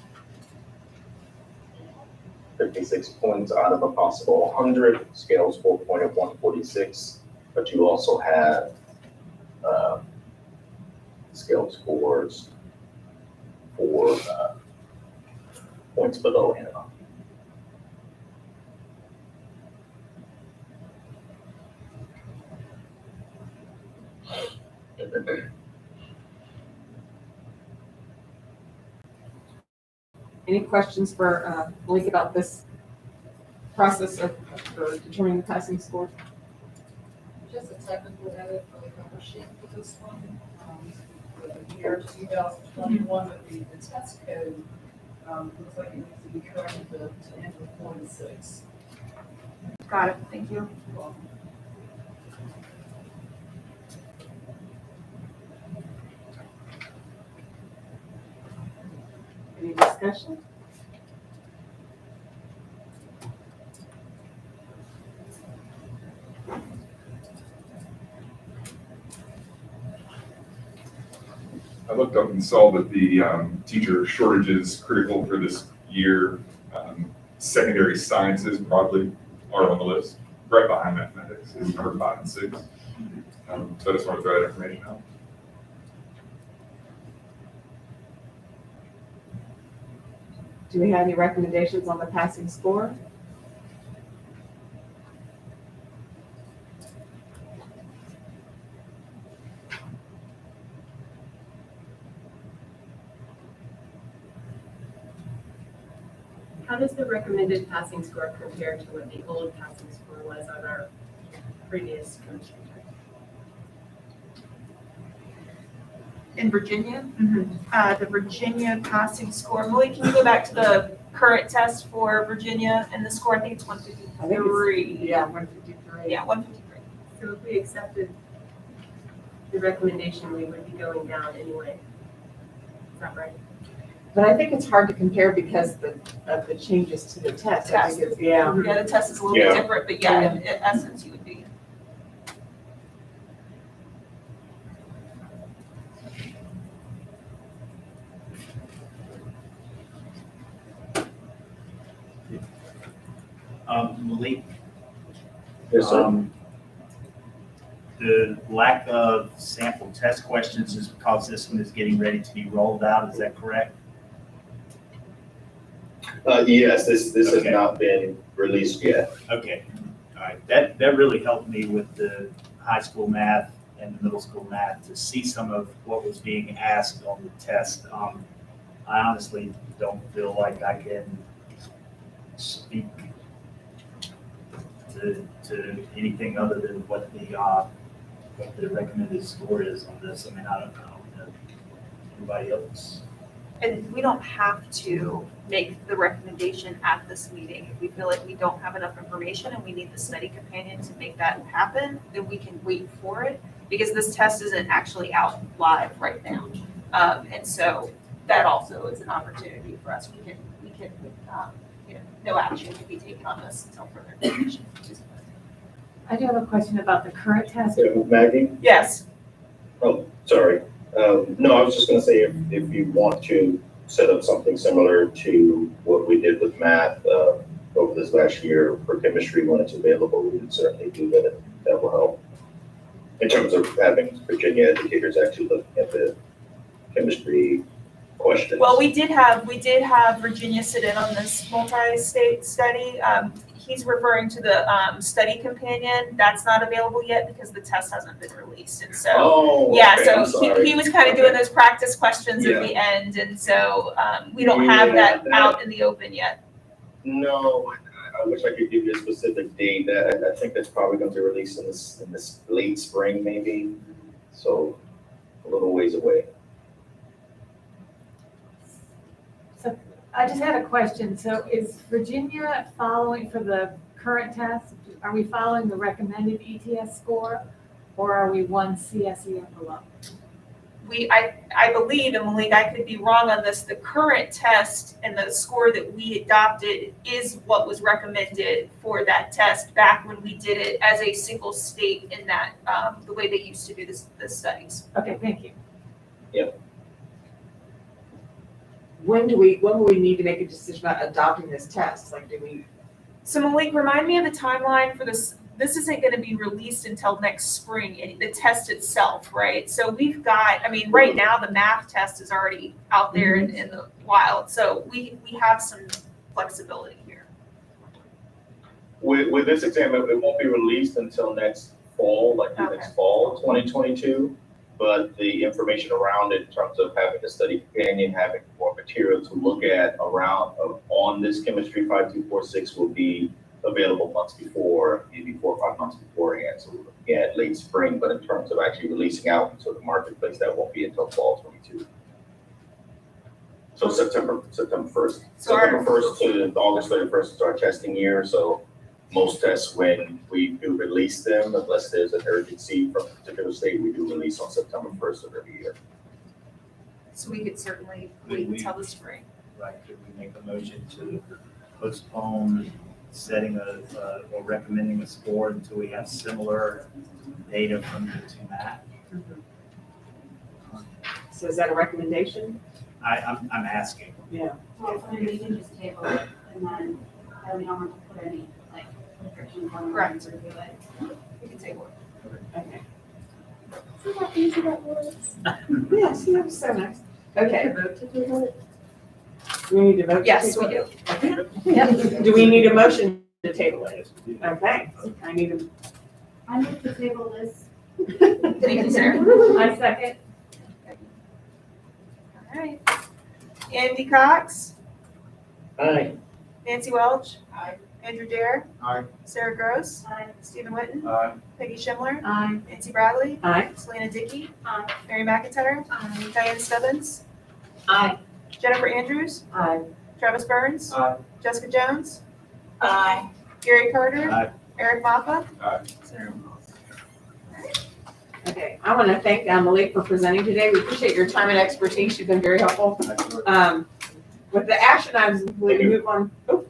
56 points out of a possible 100, scale score point of 146, but you also have scale scores for points below and above. Any questions for Malik about this process of determining the passing score? Just a technical edit for the cover sheet for this one. For the year 2021, but the test code, looks like it needs to be corrected to end with 4 and 6. Got it, thank you. Any discussion? I looked up and saw that the teacher shortage is critical for this year. Secondary sciences probably are on the list, right behind mathematics is number 5 and 6. So I just want to throw that information out. Do we have any recommendations on the passing score? How does the recommended passing score compare to what the old passing score was on our previous chemistry test? In Virginia, the Virginia passing score. Molly, can you go back to the current test for Virginia and the score? I think it's 153. Yeah, 153. Yeah, 153. So if we accepted the recommendation, we would be going down anyway. Is that right? But I think it's hard to compare because of the changes to the test. I think it's, yeah. Yeah, the test is a little bit different, but yeah, in essence, you would be. Malik, Yes, sir. the lack of sample test questions is because this one is getting ready to be rolled out, is that correct? Yes, this has Okay. not been released yet. Okay, all right, that really helped me with the high school math and the middle school math to see some of what was being asked on the test. I honestly don't feel like I can speak to anything other than what the recommended score is on this. I mean, I don't know anybody else. And we don't have to make the recommendation at this meeting. If we feel like we don't have enough information and we need the study companion to make that happen, then we can wait for it, because this test isn't actually out live right now. And so that also is an opportunity for us. We can, no action can be taken on this until further information. I do have a question about the current test. Maggie? Yes. Oh, sorry. No, I was just gonna say, if you want to set up something similar to what we did with math, over this last year for chemistry when it's available, we can certainly do that. That will help. In terms of having Virginia educators actually look at the chemistry questions. Well, we did have Virginia sit in on this multi-state study. He's referring to the study companion. That's not available yet because the test hasn't been released. And so, he was kind of doing those practice questions at the end. And so we don't have that out in the open yet. No, I wish I could give you a specific date. I think that's probably going to be released in this late spring, maybe. So a little ways away. So I just had a question. So is Virginia following for the current test? Are we following the recommended ETS score, or are we one CSE and below? I believe, and Malik, I could be wrong on this, the current test and the score that we adopted is what was recommended for that test back when we did it as a single state in that, the way they used to do the studies. Okay, thank you. Yep. When will we need to make a decision about adopting this test? Like, do we? So Malik, remind me of the timeline for this. This isn't going to be released until next spring, the test itself, right? So we've got, I mean, right now the math test is already out there in the wild. So we have some flexibility here. With this exam, it won't be released until next fall, next fall, 2022. But the information around it in terms of having a study companion, having more material to look at on this chemistry 5246 will be available months before, maybe 4 or 5 months beforehand. So looking at late spring, but in terms of actually releasing out into the marketplace, that won't be until fall 22. So September 1st. September 1st to August 31st is our testing year, so most tests, when we do release them, unless there's an urgency from a particular state, we do release on September 1st of every year. So we could certainly wait until the spring. Right, could we make a motion to postpone setting or recommending a score until we have similar data from the two MAT? So is that a recommendation? I'm asking. Yeah. Well, I mean, we can just table it and then we don't have to put any like restrictions on Correct. to do it. We can table it. Okay. See how easy that was? Yeah, see, that was so nice. Okay. Vote to table it? Do we need to vote? to Yes, table we it? do. Okay. Do we need a motion to table it? Okay, I need a. I move to table this. Thank you, Sarah. I second. All right. Andy Cox, Aye. Nancy Welch. Aye. Andrew Dare. Aye. Sarah Gross. Aye. Stephen Witten. Aye. Peggy Schindler. Aye. Nancy Bradley. Aye. Selena Dickey. Aye. Mary McIntyre. Aye. Diane Stubbins. Aye. Jennifer Andrews. Aye. Travis Burns. Aye. Jessica Jones. Aye. Gary Carter. Aye. Eric Mappa. Aye. Sarah. Okay, I want to thank Malik for presenting today. We appreciate your time and expertise. You've been very helpful. With the action items, we move on to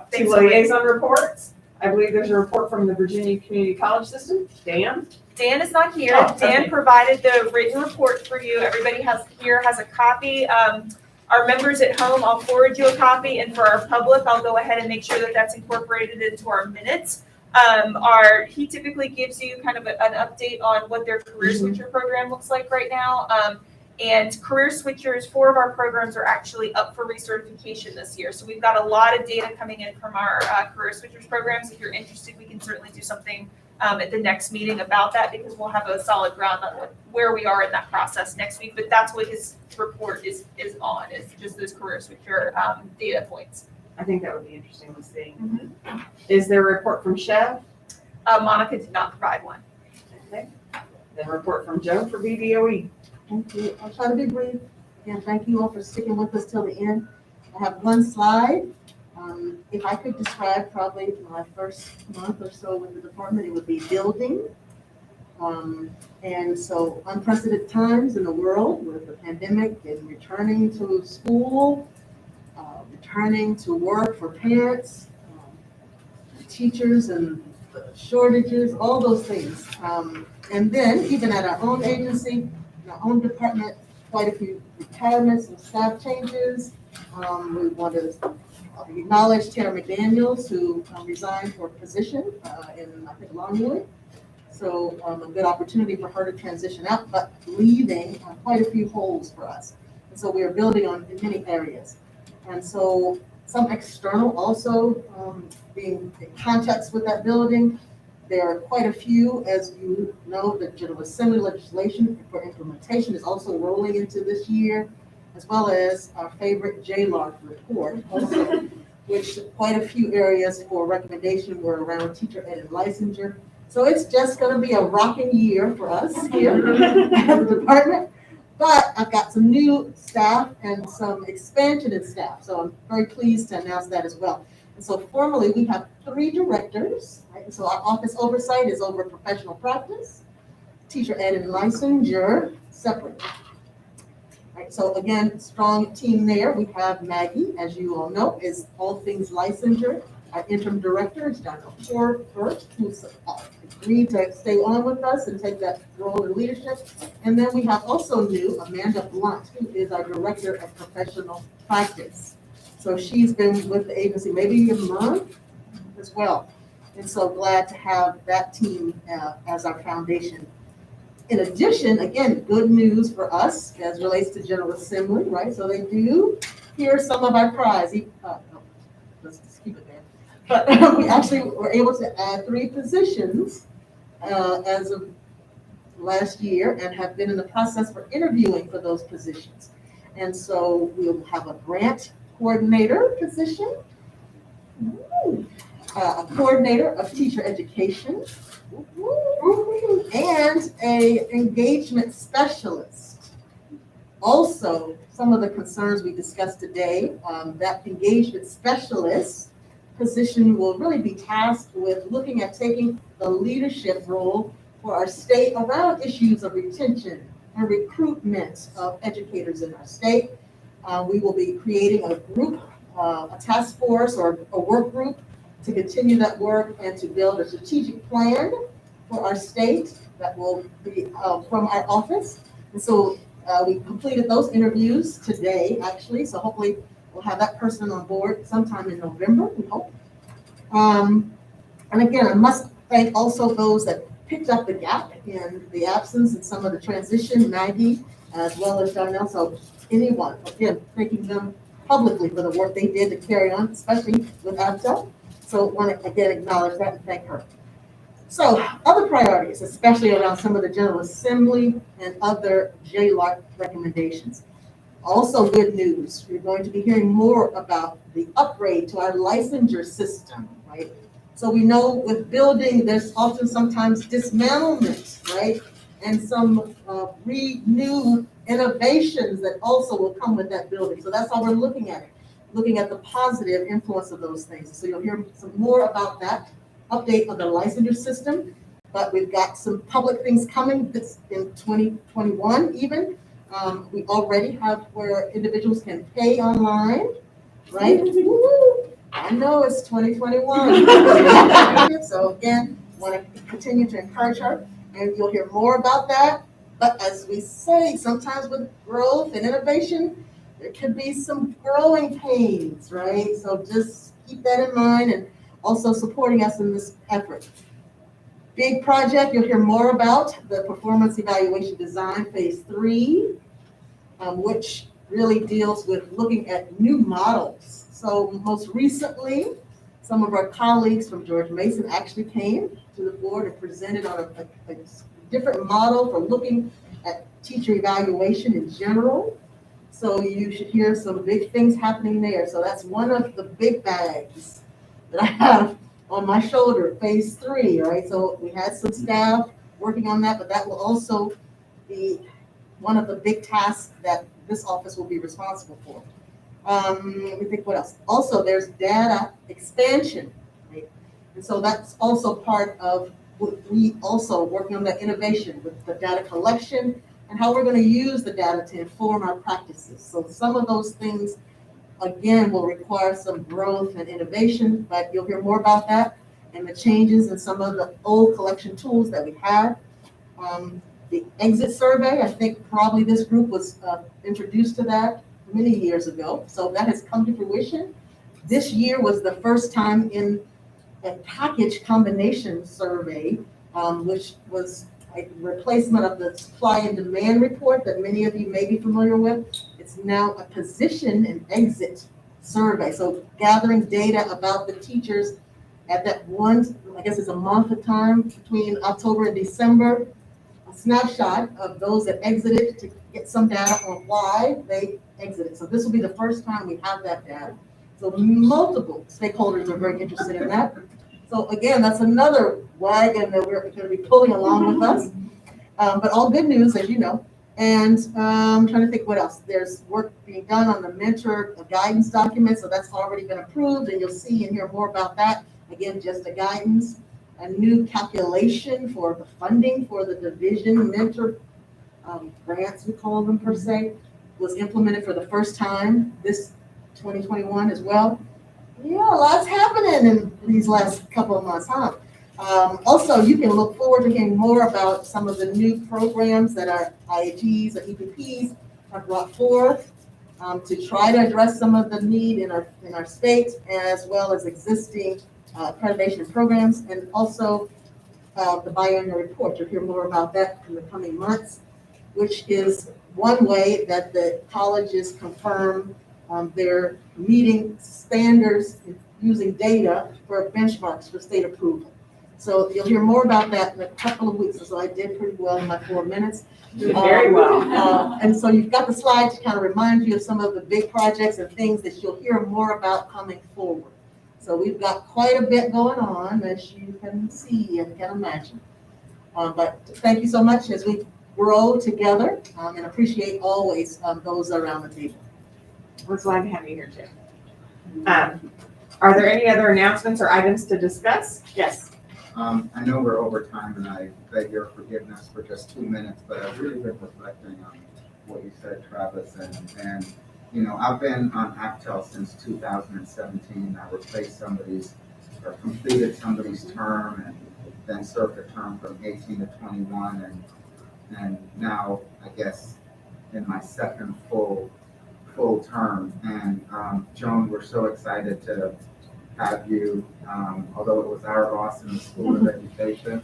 Thanks, liaison reports. I believe there's a report from the Virginia Community College System. Dan? Dan is not here. Oh, Dan okay. provided the written report for you. Everybody has a copy. Our members at home, I'll forward you a copy, and for our public, I'll go ahead and make sure that that's incorporated into our minutes. He typically gives you kind of an update on what their career switcher program looks like right now. And career switchers, 4 of our programs are actually up for recertification this year. So we've got a lot of data coming in from our career switchers programs. If you're interested, we can certainly do something at the next meeting about that, because we'll have a solid ground on where we are in that process next week. But that's what his report is on, is just those career switcher data points. I think that would be interesting to see. Is there a report from Chev? Monica did not provide one. Okay. Then a report from Joe for BBOE. Thank you. I'll try to be brief. And thank you all for sticking with us till the end. I have one slide. If I could describe probably my first month or so with the department, it would be building. And so unprecedented times in the world with the pandemic and returning to school, returning to work for parents, teachers and shortages, all those things. And then even at our own agency, in our own department, quite a few retirements and staff changes. We want to acknowledge Tara McDaniels, who resigned for a position in, I think, Longwood. So a good opportunity for her to transition out, but leaving quite a few holes for us. And so we are building on in many areas. And so some external also being in context with that building. There are quite a few, as you know, the General Assembly legislation for implementation is also rolling into this year, as well as our favorite JLARC report also, which quite a few areas for recommendation were around teacher ed and licensure. So it's just going to be a rocking year for us here at the department. But I've got some new staff and some expansion in staff. So I'm very pleased to announce that as well. And so formally, we have 3 directors. Right? So our office oversight is over professional practice, teacher ed and licensure separate. Right? So again, strong team there. We have Maggie, as you all know, is all things licensure. Our interim director is Dr. First, who's agreed to stay on with us and take that role in leadership. And then we have also new Amanda Blunt, who is our director of professional practice. So she's been with the agency maybe a month as well. And so glad to have that team as our foundation. In addition, again, good news for us as relates to General Assembly, right? So they do hear some of our cries. Let's just keep it there. But we actually were able to add 3 positions as of last year and have been in the process for interviewing for those positions. And so we'll have a grant coordinator position. Ooh. a coordinator of teacher education, and a engagement specialist. Also, some of the concerns we discussed today, that engagement specialist position will really be tasked with looking at taking the leadership role for our state around issues of retention and recruitment of educators in our state. We will be creating a group, a task force or a work group to continue that work and to build a strategic plan for our state that will be from our office. And so we completed those interviews today, actually, so hopefully we'll have that person on board sometime in November, we hope. And again, I must thank also those that picked up the gap in the absence and some of the transition, Maggie, as well as Darnell. So anyone, again, thanking them publicly for the work they did to carry on, especially with ABTEL. So want to again acknowledge that and thank her. So other priorities, especially around some of the General Assembly and other JLARC recommendations. Also good news, you're going to be hearing more about the upgrade to our licensure system, right? So we know with building, there's often sometimes dismantlement, right? And some renewed innovations that also will come with that building. So that's how we're looking at it, looking at the positive influence of those things. So you'll hear some more about that update of the licensure system, but we've got some public things coming this in 2021 even. We already have where individuals can pay online, right? I know it's 2021. So again, want to continue to encourage her, and you'll hear more about that. But as we say, sometimes with growth and innovation, there could be some growing pains, right? So just keep that in mind, and also supporting us in this effort. Big project you'll hear more about, the Performance Evaluation Design Phase 3, which really deals with looking at new models. So most recently, some of our colleagues from George Mason actually came to the board and presented on a different model for looking at teacher evaluation in general. So you should hear some big things happening there. So that's one of the big bags that I have on my shoulder, Phase 3, right? So we had some staff working on that, but that will also be one of the big tasks that this office will be responsible for. Let me think what else. Also, there's data expansion, right? And so that's also part of what we also working on that innovation with the data collection and how we're going to use the data to inform our practices. So some of those things, again, will require some growth and innovation, but you'll hear more about that and the changes in some of the old collection tools that we have. The exit survey, I think probably this group was introduced to that many years ago. So that has come to fruition. This year was the first time in a package combination survey, which was a replacement of the supply and demand report that many of you may be familiar with. It's now a position and exit survey. So gathering data about the teachers at that one, I guess it's a month of time between October and December, a snapshot of those that exited to get some data on why they exited. So this will be the first time we have that data. So multiple stakeholders are very interested in that. So again, that's another wagon that we're going to be pulling along with us. But all good news, as you know. And I'm trying to think what else. There's work being done on the mentor guidance document. So that's already been approved, and you'll see and hear more about that. Again, just a guidance. A new calculation for the funding for the division mentor grants, we call them per se, was implemented for the first time this 2021 as well. Yeah, lots happening in these last couple of months, huh? Also, you can look forward to hearing more about some of the new programs that our IATs or EPPs have brought forth to try to address some of the need in our state, as well as existing accreditation programs, and also the biannual report. You'll hear more about that in the coming months, which is one way that the colleges confirm their meeting standards using data for benchmarks for state approval. So you'll hear more about that in a couple of weeks. So I did pretty well in my 4 minutes. Very well. And so you've got the slides to kind of remind you of some of the big projects and things that you'll hear more about coming forward. So we've got quite a bit going on, as you can see and can imagine. But thank you so much as we grow together, and appreciate always those around the table. We're glad to have you here too. Are there any other announcements or items to discuss? Yes. I know we're over time and I beg your forgiveness for just 2 minutes, but I've really been reflecting on what you said, Travis, and you know, I've been on ABTEL since 2017. I replaced somebody's, or completed somebody's term and then served a term from 18 to 21 and now I guess in my second full term. And Joan, we're so excited to have you, although it was our loss in the School of Education.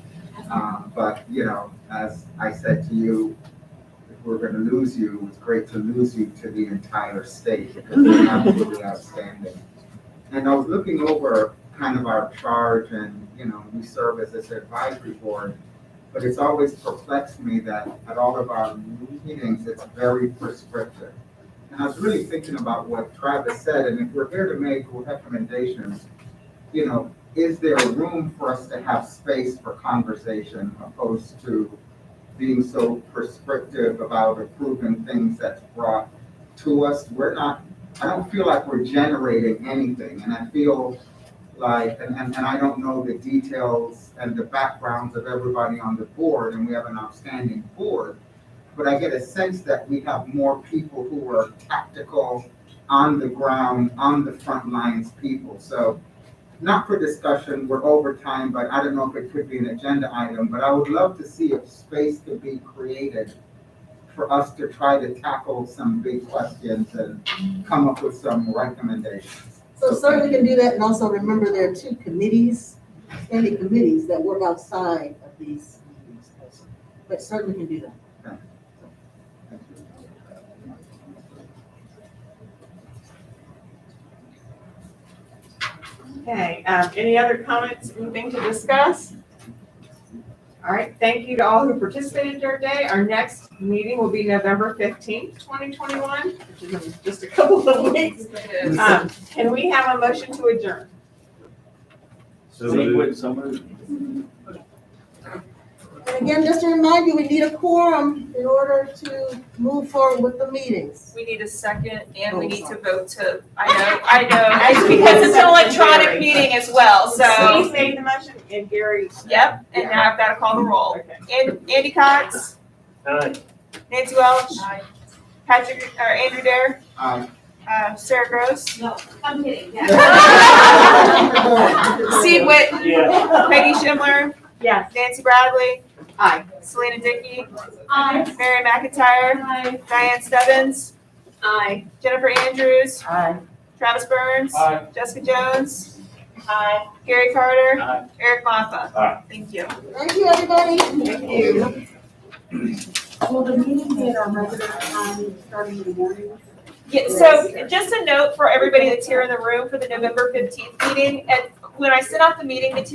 But, you know, as I said to you, if we're going to lose you, it's great to lose you to the entire state because you're absolutely outstanding. And I was looking over kind of our charge and, you know, we serve as this advisory board, but it's always perplexed me that at all of our meetings, it's very prescriptive. And I was really thinking about what Travis said, and if we're here to make recommendations, you know, is there room for us to have space for conversation opposed to being so prescriptive about approving things that's brought to us? I don't feel like we're generating anything, and I feel like, and I don't know the details and the backgrounds of everybody on the board, and we have an outstanding board, but I get a sense that we have more people who are tactical, on the ground, on the front lines people. So not for discussion, we're over time, but I don't know if it could be an agenda item, but I would love to see if space could be created for us to try to tackle some big questions and come up with some recommendations. So certainly can do that, and also remember there are 2 committees, standing committees that work outside of these meetings also. But certainly can do that. Okay, any other comments, anything to discuss? All right, thank you to all who participated today. Our next meeting will be November 15th, 2021, which is in just a couple of weeks. Can we have a motion to adjourn? And again, just to remind you, we need a quorum in order to move forward with the meetings. We need a second and we need to vote to, I know, because it's an electronic meeting as well, so. Steve made the motion and Gary. Yep, and now I've got to call the roll. Okay. Andy Cox, Aye. Nancy Welch, Andrew Dare, Aye. Sarah Gross, No, I'm kidding, yeah. Steve Witt, Yeah. Peggy Schindler, Yes. Nancy Bradley, Aye. Selena Dickey, Aye. Mary McIntyre, Aye. Diane Stebbins, Aye. Jennifer Andrews, Aye. Travis Burns, Aye. Jessica Jones, Gary Carter, Aye. Eric Maffa. Aye. Thank you. Thank you, everybody. Thank you. Will the meeting be at our regular time, starting in the morning? Yeah, so just a note for everybody that's here in the room for the November 15th meeting, and when I sent out the meeting material